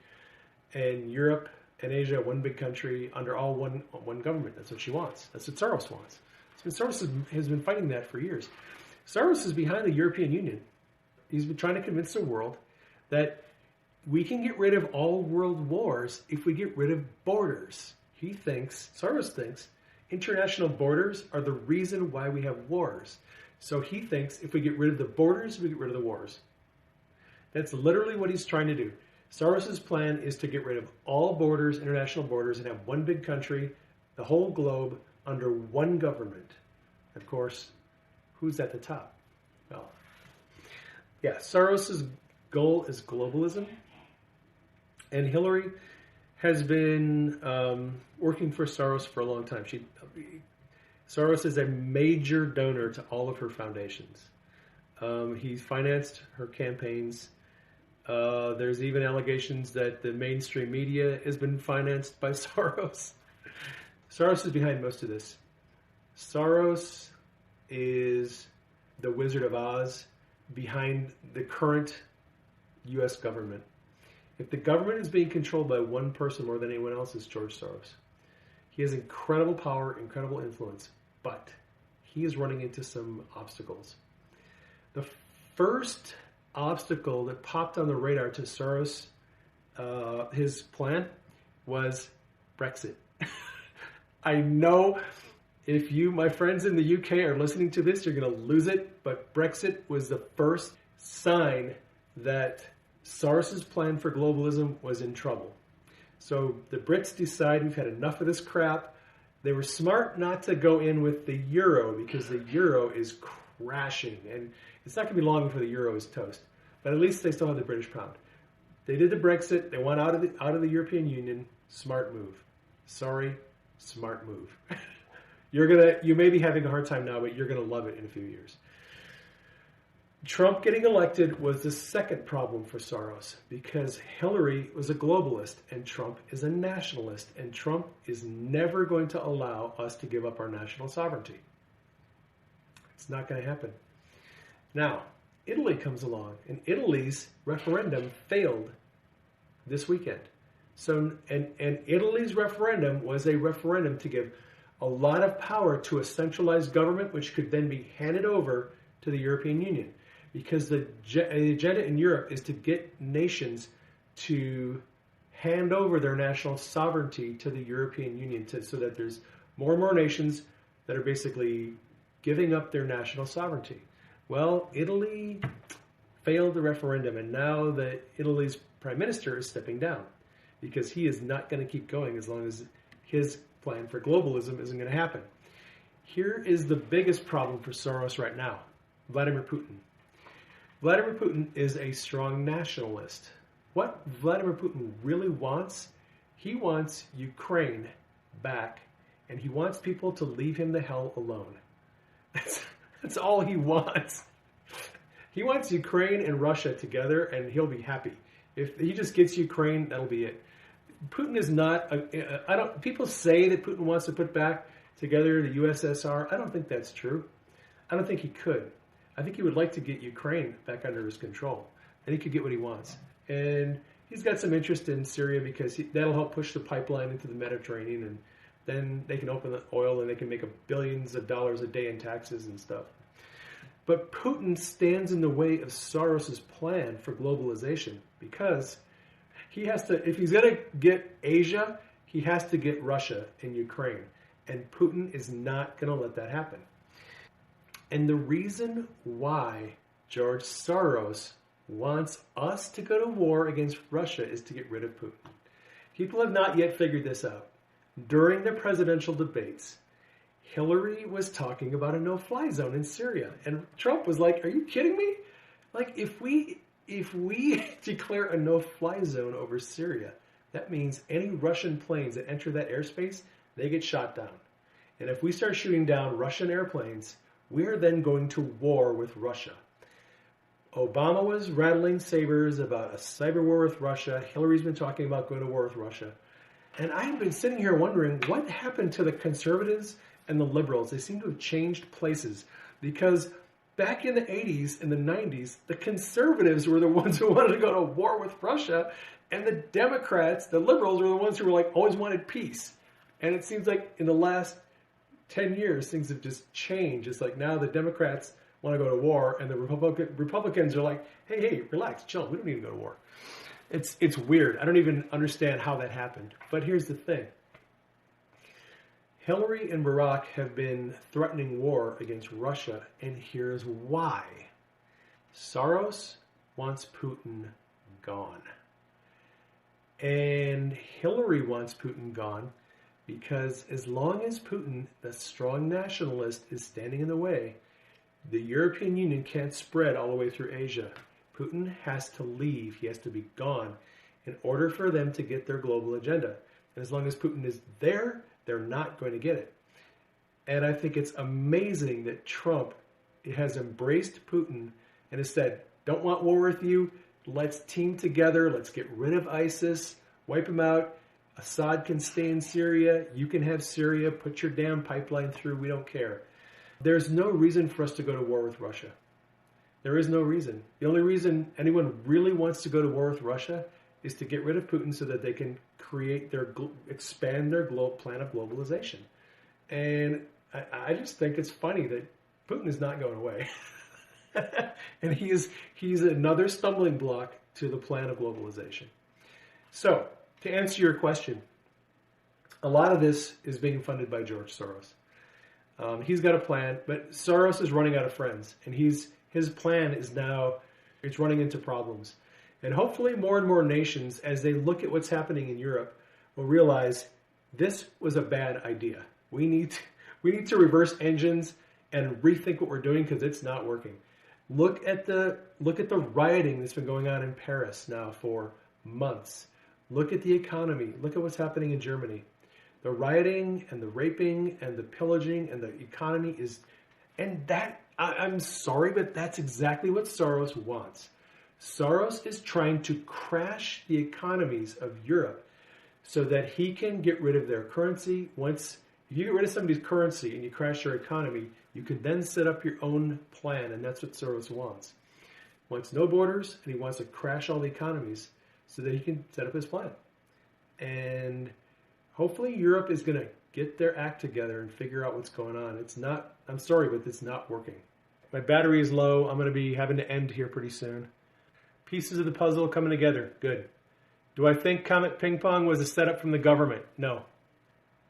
and Europe and Asia, one big country under all one government. That's what she wants. That's what Soros wants. Soros has been fighting that for years. Soros is behind the European Union. He's been trying to convince the world that we can get rid of all world wars if we get rid of borders. Soros thinks, international borders are the reason why we have wars. So he thinks if we get rid of the borders, we get rid of the wars. That's literally what he's trying to do. Soros's plan is to get rid of all borders, international borders, and have one big country, the whole globe, under one government. Of course, who's at the top? Well, yeah, Soros's goal is globalism. And Hillary has been working for Soros for a long time. Soros is a major donor to all of her foundations. He financed her campaigns. There's even allegations that the mainstream media has been financed by Soros. Soros is behind most of this. Soros is the Wizard of Oz behind the current U.S. government. If the government is being controlled by one person more than anyone else, it's George Soros. He has incredible power, incredible influence, but he is running into some obstacles. The first obstacle that popped on the radar to Soros, his plan, was Brexit. I know if you, my friends in the UK, are listening to this, you're going to lose it, but Brexit was the first sign that Soros's plan for globalism was in trouble. So the Brits decide we've had enough of this crap. They were smart not to go in with the euro because the euro is crashing, and it's not going to be long before the euro is toast. But at least they still have the British pound. They did the Brexit. They went out of the European Union. Smart move. Sorry, smart move. You may be having a hard time now, but you're going to love it in a few years. Trump getting elected was the second problem for Soros because Hillary was a globalist and Trump is a nationalist, and Trump is never going to allow us to give up our national sovereignty. It's not going to happen. Now, Italy comes along, and Italy's referendum failed this weekend. So, and Italy's referendum was a referendum to give a lot of power to a centralized government, which could then be handed over to the European Union. Because the agenda in Europe is to get nations to hand over their national sovereignty to the European Union so that there's more and more nations that are basically giving up their national sovereignty. Well, Italy failed the referendum, and now Italy's prime minister is stepping down because he is not going to keep going as long as his plan for globalism isn't going to happen. Here is the biggest problem for Soros right now, Vladimir Putin. Vladimir Putin is a strong nationalist. What Vladimir Putin really wants, he wants Ukraine back, and he wants people to leave him the hell alone. That's all he wants. He wants Ukraine and Russia together, and he'll be happy. If he just gets Ukraine, that'll be it. Putin is not. People say that Putin wants to put back together the USSR. I don't think that's true. I don't think he could. I think he would like to get Ukraine back under his control, and he could get what he wants. And he's got some interest in Syria because that'll help push the pipeline into the Mediterranean, and then they can open the oil and they can make billions of dollars a day in taxes and stuff. But Putin stands in the way of Soros's plan for globalization because he has to, if he's going to get Asia, he has to get Russia and Ukraine. And Putin is not going to let that happen. And the reason why George Soros wants us to go to war against Russia is to get rid of Putin. People have not yet figured this out. During the presidential debates, Hillary was talking about a no-fly zone in Syria, and Trump was like, "Are you kidding me? Like, if we declare a no-fly zone over Syria, that means any Russian planes that enter that airspace, they get shot down. And if we start shooting down Russian airplanes, we are then going to war with Russia." Obama was rattling sabers about a cyber war with Russia. Hillary's been talking about going to war with Russia. And I've been sitting here wondering what happened to the conservatives and the liberals. They seem to have changed places, because back in the 80s and the 90s, the conservatives were the ones who wanted to go to war with Russia, and the Democrats, the liberals, were the ones who were like always wanted peace. And it seems like in the last 10 years, things have just changed. It's like now the Democrats want to go to war, and the Republicans are like, hey, relax, chill, we don't need to go to war. It's weird. I don't even understand how that happened. But here's the thing. Hillary and Barack have been threatening war against Russia, and here's why. Soros wants Putin gone. And Hillary wants Putin gone because as long as Putin, the strong nationalist, is standing in the way, the European Union can't spread all the way through Asia. Putin has to leave. He has to be gone in order for them to get their global agenda. And as long as Putin is there, they're not going to get it. And I think it's amazing that Trump has embraced Putin and has said, don't want war with you. Let's team together. Let's get rid of ISIS, wipe them out. Assad can stay in Syria. You can have Syria. Put your damn pipeline through. We don't care. There's no reason for us to go to war with Russia. There is no reason. The only reason anyone really wants to go to war with Russia is to get rid of Putin so that they can expand their plan of globalization. And I just think it's funny that Putin is not going away. And he's another stumbling block to the plan of globalization. So, to answer your question, a lot of this is being funded by George Soros. He's got a plan, but Soros is running out of friends, and his plan is now, it's running into problems. And hopefully more and more nations, as they look at what's happening in Europe, will realize this was a bad idea. We need to reverse engines and rethink what we're doing because it's not working. Look at the rioting that's been going on in Paris now for months. Look at the economy. Look at what's happening in Germany. The rioting and the raping and the pillaging and the economy is, and that, I'm sorry, but that's exactly what Soros wants. Soros is trying to crash the economies of Europe so that he can get rid of their currency. If you get rid of somebody's currency and you crash their economy, you can then set up your own plan, and that's what Soros wants. He wants no borders, and he wants to crash all the economies so that he can set up his plan. And hopefully Europe is going to get their act together and figure out what's going on. I'm sorry, but it's not working. My battery is low. I'm going to be having to end here pretty soon. Pieces of the puzzle coming together. Good. Do I think Comet Ping Pong was a setup from the government? No.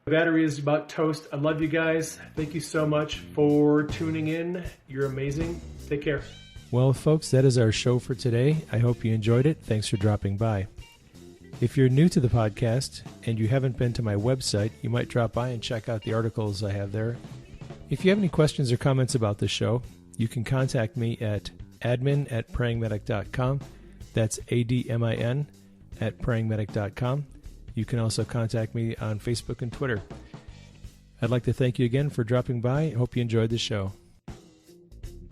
My battery is about toast. I love you guys. Thank you so much for tuning in. You're amazing. Take care. Well, folks, that is our show for today. I hope you enjoyed it. Thanks for dropping by. If you're new to the podcast and you haven't been to my website, you might drop by and check out the articles I have there. If you have any questions or comments about this show, you can contact me at admin@prayingmedic.com. That's ADMIN @prayingmedic.com. You can also contact me on Facebook and Twitter. I'd like to thank you again for dropping by. I hope you enjoyed the show.